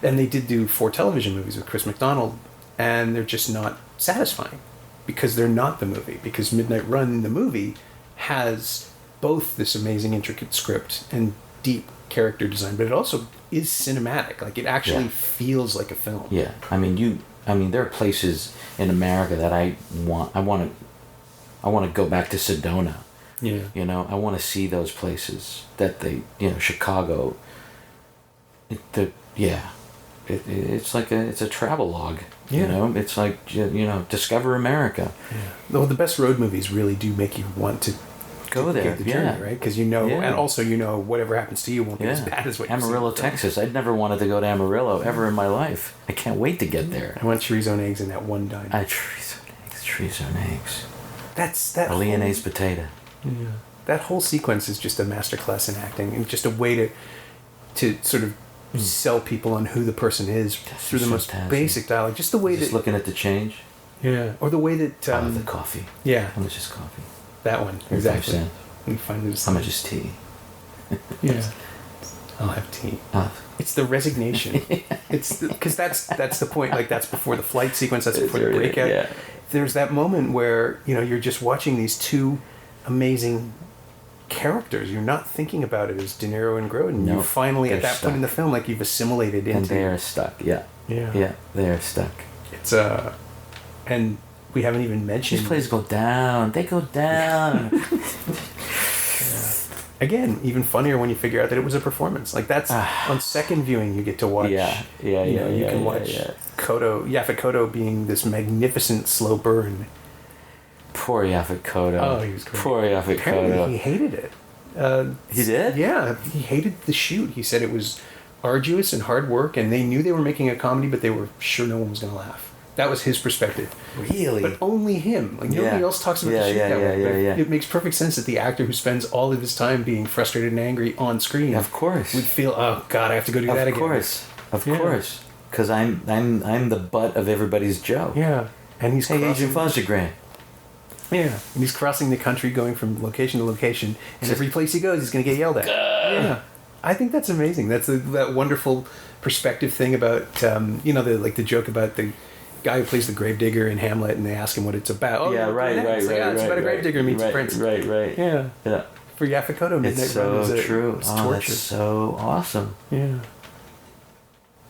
And they did do 4 television movies with Chris McDonald, and they're just not satisfying because they're not the movie. Because Midnight Run, the movie, has both this amazing intricate script and deep character design, but it also is cinematic. Like, it actually feels like a film. Yeah. I mean, there are places in America that I want to go back to Sedona. Yeah. You know, I want to see those places that Chicago. It's like it's a travel log. Yeah. You know, it's like, discover America. Yeah. Well, the best road movies really do make you want to go there. The journey, right? Because and also whatever happens to you won't be as bad as what you see. Amarillo, Texas. I'd never wanted to go to Amarillo ever in my life. I can't wait to get there. I want chorizo and eggs in that one diner. Chorizo and eggs. That's a Lyonnaise potato. Yeah. That whole sequence is just a masterclass in acting, and just a way to sort of sell people on who the person is through the most basic dialogue. Just the way that looking at the change. Yeah, or the way that the coffee. Yeah, how much is coffee? That one exactly. How much is tea? Yeah, I'll have tea. It's the resignation. It's because that's the point. Like, that's before the flight sequence. That's before the breakout. Yeah. There's that moment where you're just watching these two amazing characters. You're not thinking about it as De Niro and Grodin. No, you finally at that stuck. point in the film, like, you've assimilated into. And they are stuck. Yeah. They are stuck. It's and we haven't even mentioned. These plays go down. They go down. Again, even funnier when you figure out that it was a performance. Like, that's on second viewing you get to watch. You can watch Yaphet Kotto being this magnificent slow burn. Poor Yaphet Kotto. Oh, he was great. Poor Yaphet Kotto. Apparently he hated it. He did? Yeah, he hated the shoot. He said it was arduous and hard work, and they knew they were making a comedy, but they were sure no one was going to laugh. That was his perspective. Really? But only him. Like, nobody else talks about the shoot that way. It makes perfect sense that the actor who spends all of his time being frustrated and angry on screen, of course, would feel, oh God, I have to go do that again. Of course, because I'm the butt of everybody's joke. Yeah, and he's Agent Fostergrant. Yeah, and he's crossing the country, going from location to location, and every place he goes, he's going to get yelled at. Yeah, I think that's amazing. That's that wonderful perspective thing about the joke about the guy who plays the gravedigger in Hamlet, and they ask him what it's about. Oh, yeah, right. It's about a gravedigger meets a prince. Right. Yeah. For Yaphet Kotto, Midnight Run is true. It's torture. That's so awesome. Yeah.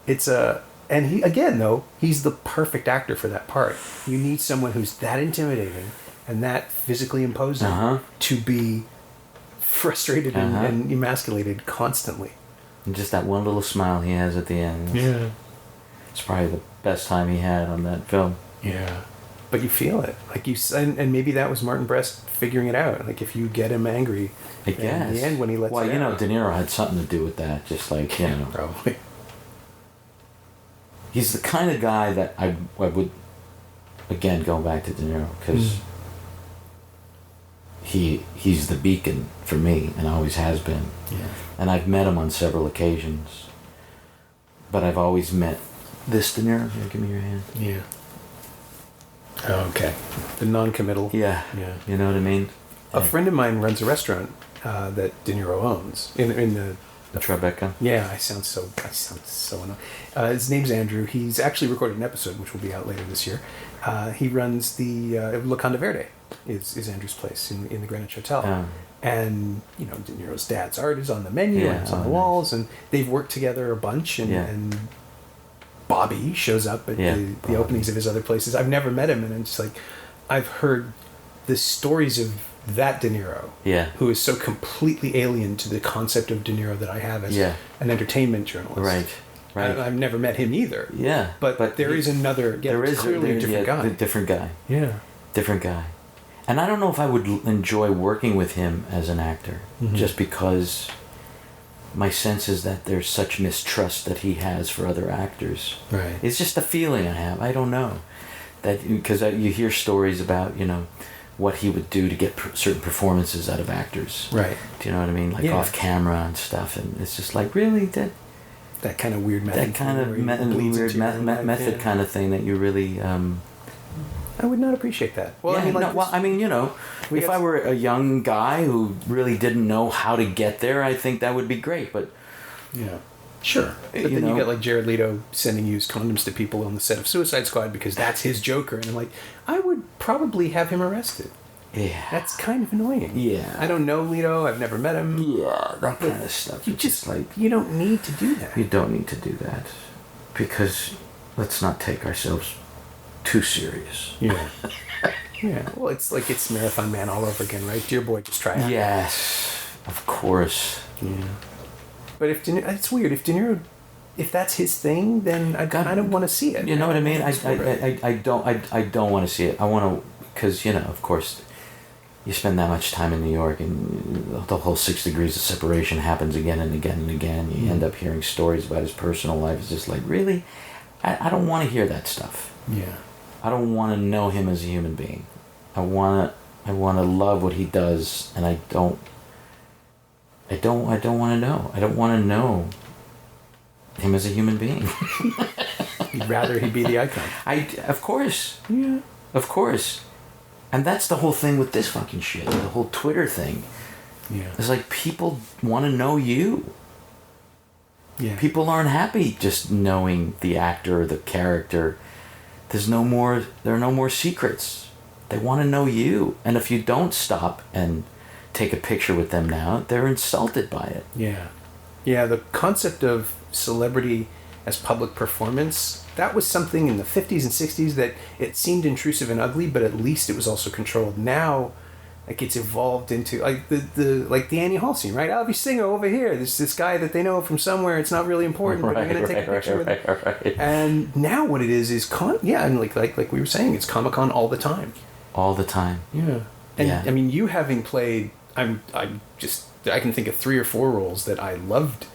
It's and he, again, though, he's the perfect actor for that part. You need someone who's that intimidating and that physically imposing to be frustrated and emasculated constantly. And just that one little smile he has at the end. Yeah. It's probably the best time he had on that film. Yeah. But you feel it. Like, and maybe that was Martin Brest figuring it out. Like, if you get him angry, I guess. In the end when he lets it out. De Niro had something to do with that. Just like, probably. He's the kind of guy that I would, again, going back to De Niro, because he's the beacon for me and always has been. Yeah. And I've met him on several occasions, but I've always met this De Niro. Here, give me your hand. Yeah. Oh, okay. The non-committal. Yeah. You know what I mean? A friend of mine runs a restaurant that De Niro owns in the Tribeca. Yeah, I sound so annoying. His name's Andrew. He's actually recorded an episode which will be out later this year. He runs the Locanda Verde is Andrew's place in the Greenwich Hotel. And De Niro's dad's art is on the menu and it's on the walls, and they've worked together a bunch and Bobby shows up at the openings of his other places. I've never met him, and it's like I've heard the stories of that De Niro, who is so completely alien to the concept of De Niro that I have as an entertainment journalist. Right. I've never met him either. Yeah. But there is another. Yeah, there is clearly a different guy. Different guy. Yeah. Different guy. And I don't know if I would enjoy working with him as an actor, just because my sense is that there's such mistrust that he has for other actors. Right. It's just a feeling I have. I don't know. Because you hear stories about, what he would do to get certain performances out of actors. Right. Do you know what I mean? Like off camera and stuff. And it's just like, really? That kind of weird method. That kind of weird method kind of thing that you really... I would not appreciate that. Well, if I were a young guy who really didn't know how to get there, I think that would be great. But yeah, sure. But then you get like Jared Leto sending used condoms to people on the set of Suicide Squad because that's his Joker, and I'm like, I would probably have him arrested. Yeah, that's kind of annoying. Yeah, I don't know Leto. I've never met him. Yeah, that kind of stuff. You don't need to do that. You don't need to do that because let's not take ourselves too serious. Yeah. Yeah. Well, it's Marathon Man all over again, right? Dear boy, just try it. Yes, of course. Yeah. But it's weird. If De Niro, if that's his thing, then I kind of want to see it. You know what I mean? I don't want to see it. I want to, because of course, you spend that much time in New York, and the whole 6 degrees of separation happens again and again and again. You end up hearing stories about his personal life. It's just like, really? I don't want to hear that stuff. Yeah. I don't want to know him as a human being. I want to love what he does, and I don't want to know. I don't want to know him as a human being. You'd rather he be the icon. Of course. Yeah. Of course. And that's the whole thing with this fucking shit. The whole Twitter thing. Yeah. It's like people want to know you. Yeah. People aren't happy just knowing the actor or the character. There are no more secrets. They want to know you. And if you don't stop and take a picture with them now, they're insulted by it. Yeah. Yeah, the concept of celebrity as public performance, that was something in the 50s and 60s that it seemed intrusive and ugly, but at least it was also controlled. Now, like, it's evolved into like the Annie Hall scene, right? Elvis Singer over here. There's this guy that they know from somewhere. It's not really important, but they're gonna take a picture with him. Right. And now what it is and like we were saying, it's Comic-Con all the time. All the time. Yeah. And I mean, you having played, I can think of 3 or 4 roles that I loved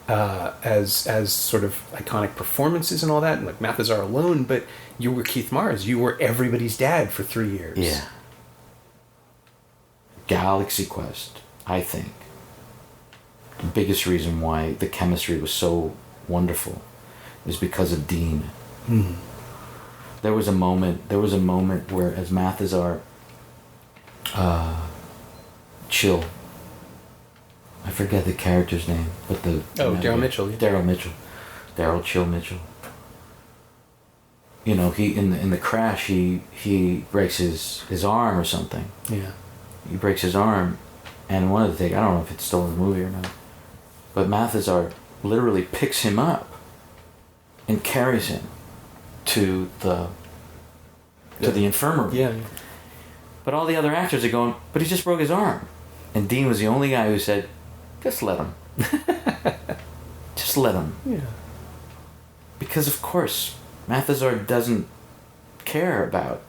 as sort of iconic performances and all that, and like Mathazar alone. But you were Keith Mars. You were everybody's dad for 3 years. Yeah. Galaxy Quest, I think, the biggest reason why the chemistry was so wonderful is because of Dean. Mm. There was a moment where, as Mathazar, Chill, I forget the character's name, but Daryl Mitchell. Yeah. Daryl Chill Mitchell. He in the crash he breaks his arm or something. Yeah. He breaks his arm, and one of the things, I don't know if it's still in the movie or not, but Mathazar literally picks him up and carries him to the infirmary. Yeah. But all the other actors are going, but he just broke his arm. And Dean was the only guy who said, just let him. Just let him. Yeah. Because, of course, Mathazar doesn't care about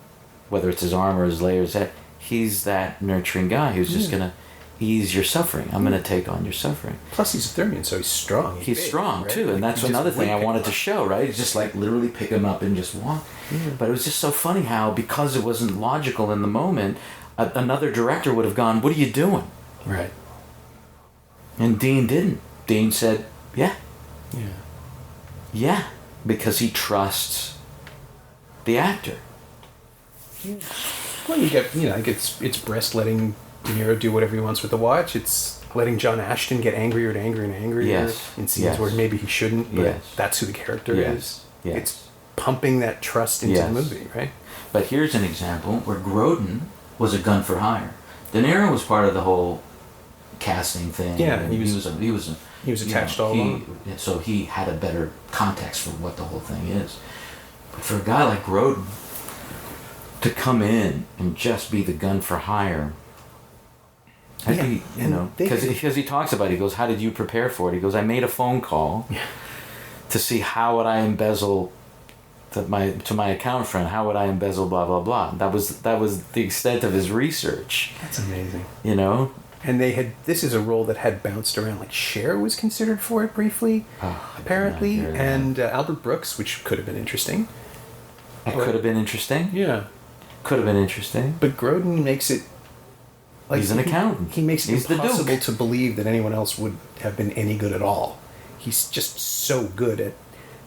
whether it's his arm or his leg or his head. He's that nurturing guy who's just going to ease your suffering. I'm going to take on your suffering. Plus, he's a Thermian, so he's strong. He's big, strong, right? too. And that's another thing I wanted to show, right? It's just like literally pick him up and just walk. Yeah. But it was just so funny how, because it wasn't logical in the moment, another director would have gone, what are you doing? Right. And Dean didn't. Dean said, yeah. Yeah. Yeah. Because he trusts the actor. Yeah. Well, you get, it's Brest letting De Niro do whatever he wants with the watch. It's letting John Ashton get angrier and angrier and angrier in scenes where maybe he shouldn't, but that's who the character is. Yes. It's pumping that trust into the movie, right? But here's an example where Grodin was a gun for hire. De Niro was part of the whole casting thing. Yeah, he He was attached all along. So he had a better context for what the whole thing is. But for a guy like Grodin to come in and just be the gun for hire, because he talks about it, he goes, how did you prepare for it? He goes, I made a phone call to see how would I embezzle to my account friend, how would I embezzle blah blah blah. That was the extent of his research. That's amazing. You know? And this is a role that had bounced around, like Cher was considered for it briefly, apparently, and Albert Brooks, which could have been interesting. Could have been interesting. Yeah. Could have been interesting. But Grodin makes it like he's an accountant. He makes it impossible to believe that anyone else would have been any good at all. He's just so good at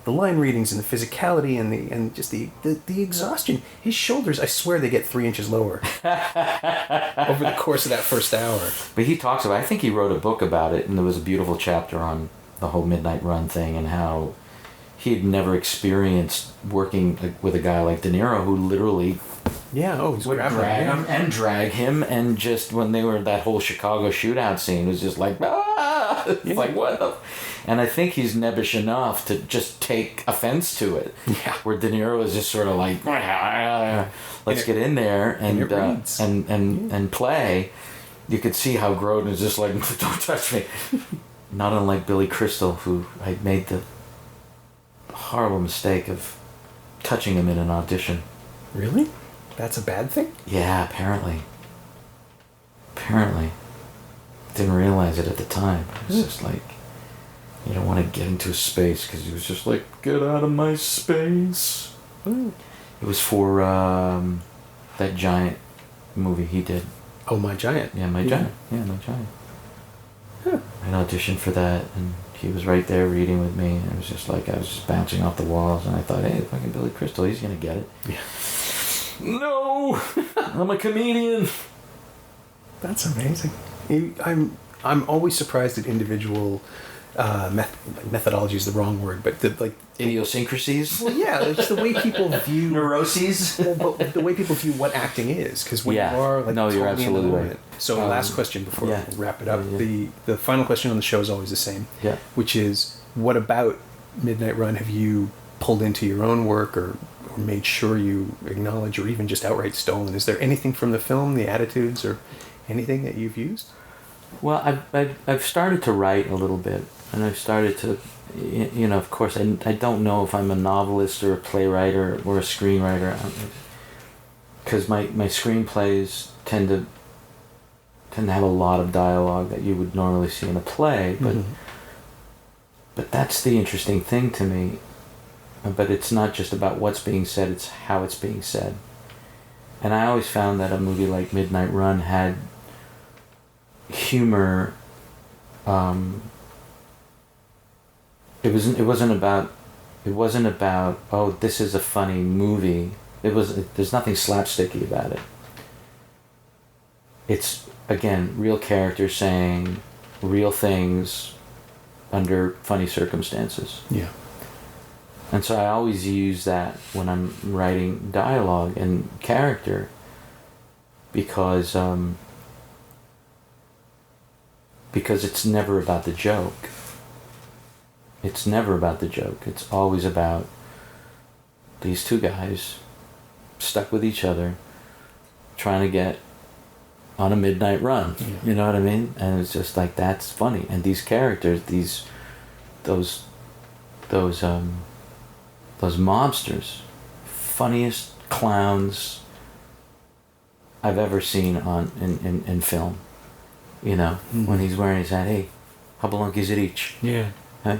the line readings and the physicality and just the exhaustion. His shoulders, I swear, they get 3 inches lower over the course of that first hour. But he talks about, I think he wrote a book about it, and there was a beautiful chapter on the whole Midnight Run thing and how he had never experienced working with a guy like De Niro who literally would drag him, and just when they were that whole Chicago shootout scene, it was just like, it's like, what the... And I think he's nebbish enough to just take offense to it. Yeah. Where De Niro is just sort of like, let's get in there and play. You could see how Grodin is just like, don't touch me. Not unlike Billy Crystal, who I made the horrible mistake of touching him in an audition. Really? That's a bad thing? Yeah, apparently. Didn't realize it at the time. It was just like, you don't want to get into a space, because he was just like, get out of my space. It was for that Giant movie he did. Oh, My Giant. Yeah, My Giant. Yeah, My Giant. Huh. I auditioned for that, and he was right there reading with me, and it was just like, I was just bouncing off the walls, and I thought, hey, fucking Billy Crystal, he's going to get it. Yeah. No! I'm a comedian! That's amazing. I'm always surprised at individual... methodology is the wrong word, but idiosyncrasies. Well, yeah, it's the way people view neuroses. But the way people view what acting is, because when you are like, no, you're absolutely right. So, last question before we wrap it up. Yeah. The final question on the show is always the same. Yeah. Which is, what about Midnight Run have you pulled into your own work, or made sure you acknowledge, or even just outright stolen? Is there anything from the film, the attitudes, or anything that you've used? Well, I've started to write a little bit. And I've started to, of course, I don't know if I'm a novelist or a playwright or a screenwriter, because my screenplays tend to have a lot of dialogue that you would normally see in a play, but that's the interesting thing to me. But it's not just about what's being said; it's how it's being said. And I always found that a movie like Midnight Run had humor. It wasn't about oh, this is a funny movie. There's nothing slapsticky about it. It's, again, real characters saying real things under funny circumstances. Yeah. And so I always use that when I'm writing dialogue and character, because it's never about the joke. It's never about the joke. It's always about these two guys stuck with each other, trying to get on a midnight run. Yeah. You know what I mean? And it's just like, that's funny. And these characters, those mobsters, funniest clowns I've ever seen in film. When he's wearing his hat, hey, how long is it each? Yeah.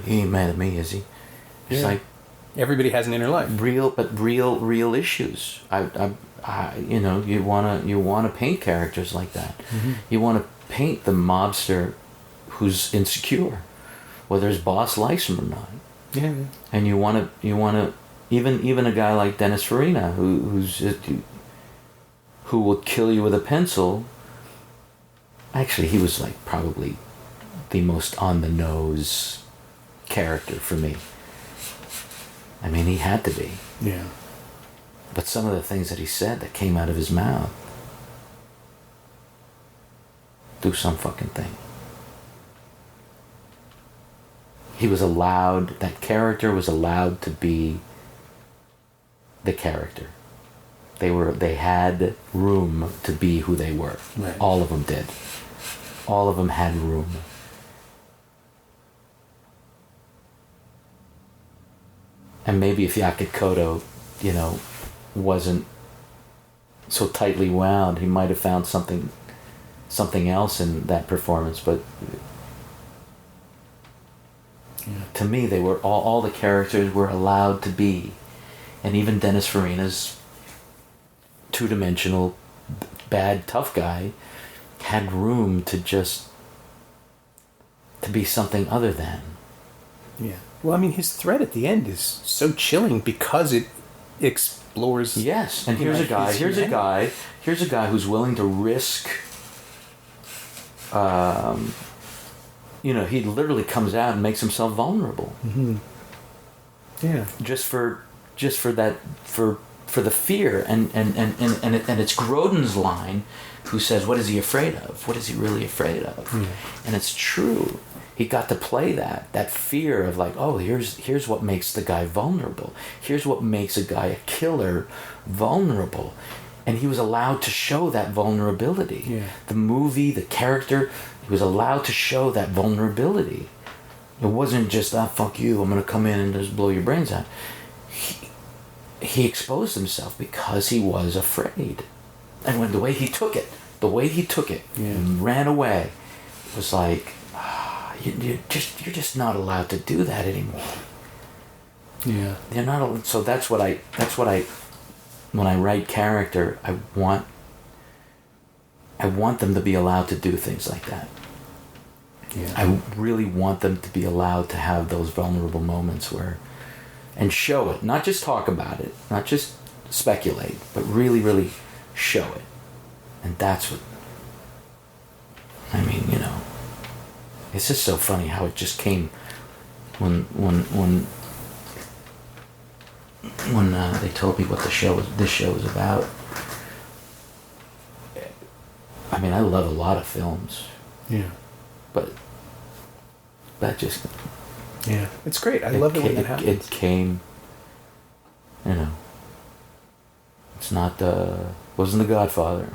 He ain't mad at me, is he? It's like, everybody has an inner life. Real issues. You wanna paint characters like that. Mm-hmm. You wanna paint the mobster who's insecure, whether his boss likes him or not. Yeah. And you wanna even a guy like Dennis Farina who will kill you with a pencil. Actually, he was like probably the most on the nose character for me. I mean, he had to be. Yeah. But some of the things that he said that came out of his mouth, do some fucking thing. that character was allowed to be the character. They had room to be who they were. Right. All of them did. All of them had room. And maybe if Yakut Koto, wasn't so tightly wound, he might have found something else in that performance. But to me, they were all the characters were allowed to be, and even Dennis Farina's two-dimensional bad tough guy had room to be something other than. Yeah. Well, I mean, his threat at the end is so chilling because it explores. Yes, and here's a guy who's willing to risk. He literally comes out and makes himself vulnerable. Mm-hmm. Yeah. Just for the fear, and it's Grodin's line, who says, "What is he afraid of? What is he really afraid of?" Yeah. And it's true. He got to play that fear of like, oh, here's what makes the guy vulnerable. Here's what makes a guy a killer vulnerable. And he was allowed to show that vulnerability. Yeah. The movie, the character, he was allowed to show that vulnerability. It wasn't just, fuck you, I'm going to come in and just blow your brains out. He exposed himself because he was afraid. And when the way he took it, and ran away, it was like, you're just not allowed to do that anymore. Yeah. You're not. So that's what I. When I write character, I want them to be allowed to do things like that. Yeah. I really want them to be allowed to have those vulnerable moments and show it, not just talk about it, not just speculate, but really, really show it. And that's what. I mean, it's just so funny how it just came when they told me what this show was about. I mean, I love a lot of films. Yeah. But that just... Yeah, it's great. I love it when that happens. It came, it's not, wasn't The Godfather.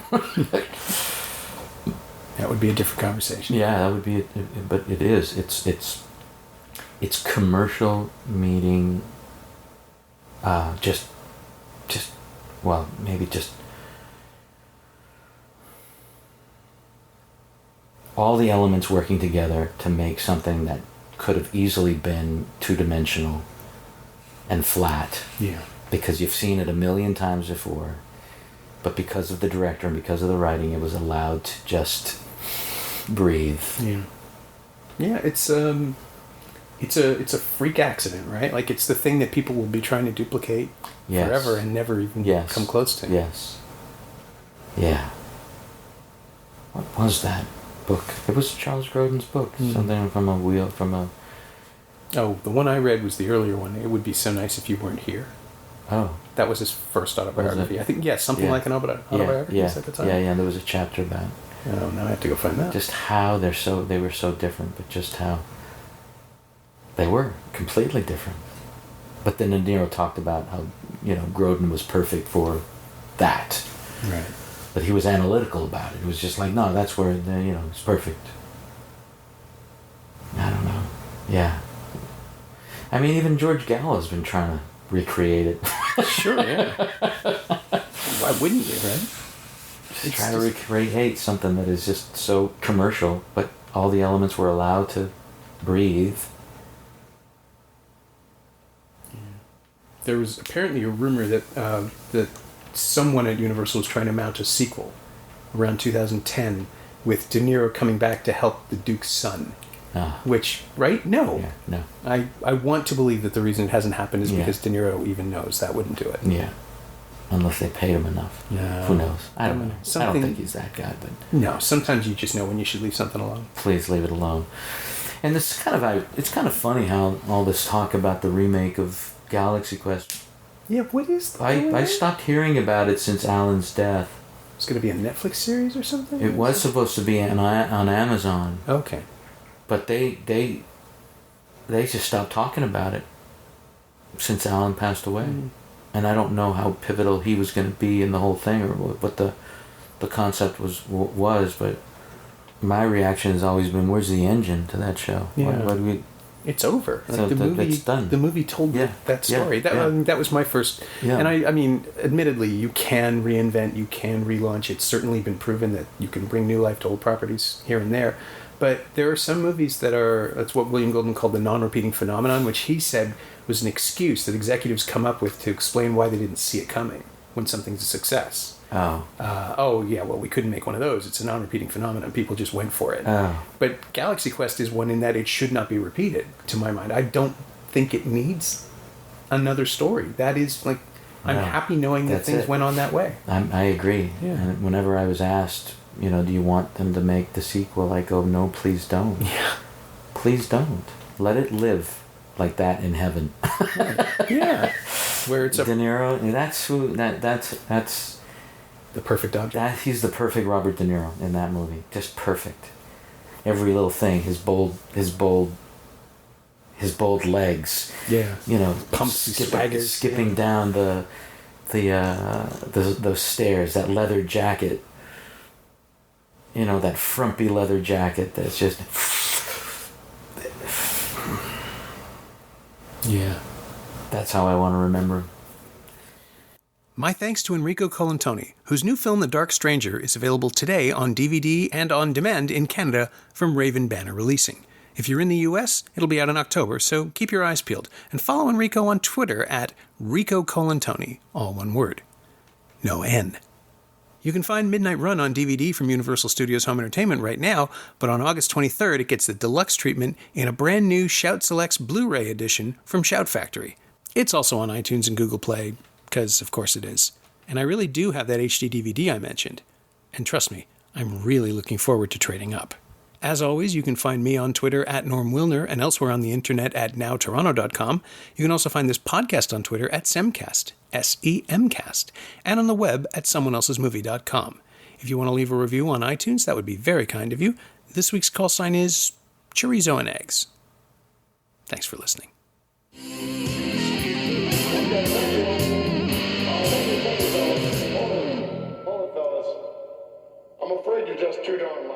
That would be a different conversation. Yeah, that would be, but it is. It's commercial meeting, maybe just all the elements working together to make something that could have easily been two-dimensional and flat. Yeah. Because you've seen it a million times before, but because of the director and because of the writing, it was allowed to just breathe. Yeah. Yeah, it's a freak accident, right? Like, it's the thing that people will be trying to duplicate forever and never even come close to. Yes. Yeah. What was that book? It was Charles Grodin's book. Mm. Something from a wheel, Oh, the one I read was the earlier one. It would be so nice if you weren't here. Oh. That was his first autobiography. I think, something like an autobiography at the time. Yeah, there was a chapter about it. Oh, now I have to go find that. Just how they were so different, but just how they were completely different. But then De Niro talked about how, Grodin was perfect for that. Right. But he was analytical about it. It was just like, no, that's where, it's perfect. I don't know. Yeah. I mean, even George Gallo's been trying to recreate it. Sure, yeah. Why wouldn't you, right? Just try to recreate something that is just so commercial, but all the elements were allowed to breathe. Yeah. There was apparently a rumor that someone at Universal was trying to mount a sequel around 2010 with De Niro coming back to help the Duke's son. Which, right? No. Yeah, no. I want to believe that the reason it hasn't happened is because De Niro even knows that wouldn't do it. Yeah. Unless they pay him enough. No. Who knows? I don't know. I don't think he's that guy, but... No, sometimes you just know when you should leave something alone. Please leave it alone. And it's kind of funny how all this talk about the remake of Galaxy Quest... Yeah, what is that? I stopped hearing about it since Alan's death. It's going to be a Netflix series or something? It was supposed to be on Amazon. Okay. But they they just stopped talking about it since Alan passed away. And I don't know how pivotal he was going to be in the whole thing, or what the concept was, but my reaction has always been, where's the engine to that show? Yeah. It's over. So the movie, it's done. The movie told that story. That was my first. Yeah. And I mean, admittedly, you can reinvent, you can relaunch. It's certainly been proven that you can bring new life to old properties here and there. But there are some movies that's what William Goldman called the non-repeating phenomenon, which he said was an excuse that executives come up with to explain why they didn't see it coming when something's a success. Well, we couldn't make one of those. It's a non-repeating phenomenon. People just went for it. But Galaxy Quest is one in that it should not be repeated, to my mind. I don't think it needs another story. That is, like, I'm happy knowing that things went on that way. I agree. Yeah. And whenever I was asked, do you want them to make the sequel, I go, no, please don't. Yeah. Please don't. Let it live like that in heaven. Yeah. Where it's De Niro, that's the perfect object. He's the perfect Robert De Niro in that movie. Just perfect. Every little thing, his bold legs. Yeah. Pumps, skipping down those stairs. That leather jacket. That frumpy leather jacket. That's just. Yeah. That's how I want to remember him. My thanks to Enrico Colantoni, whose new film The Dark Stranger is available today on DVD and on demand in Canada from Raven Banner Releasing. If you're in the US, it'll be out in October, so keep your eyes peeled. And follow Enrico on Twitter at Rico Colantoni, all one word. No N. You can find Midnight Run on DVD from Universal Studios Home Entertainment right now, but on August 23rd it gets the deluxe treatment in a brand new Shout Selects Blu-ray edition from Shout Factory. It's also on iTunes and Google Play, because of course it is. And I really do have that HD DVD I mentioned. And trust me, I'm really looking forward to trading up. As always, you can find me on Twitter at Norm Wilner and elsewhere on the internet at nowtoronto.com. You can also find this podcast on Twitter at Semcast, S-E-M-Cast, and on the web at someoneelsesmovie.com. If you want to leave a review on iTunes, that would be very kind of you. This week's call sign is Chorizo and Eggs. Thanks for listening. I'm afraid you're just too darn loud.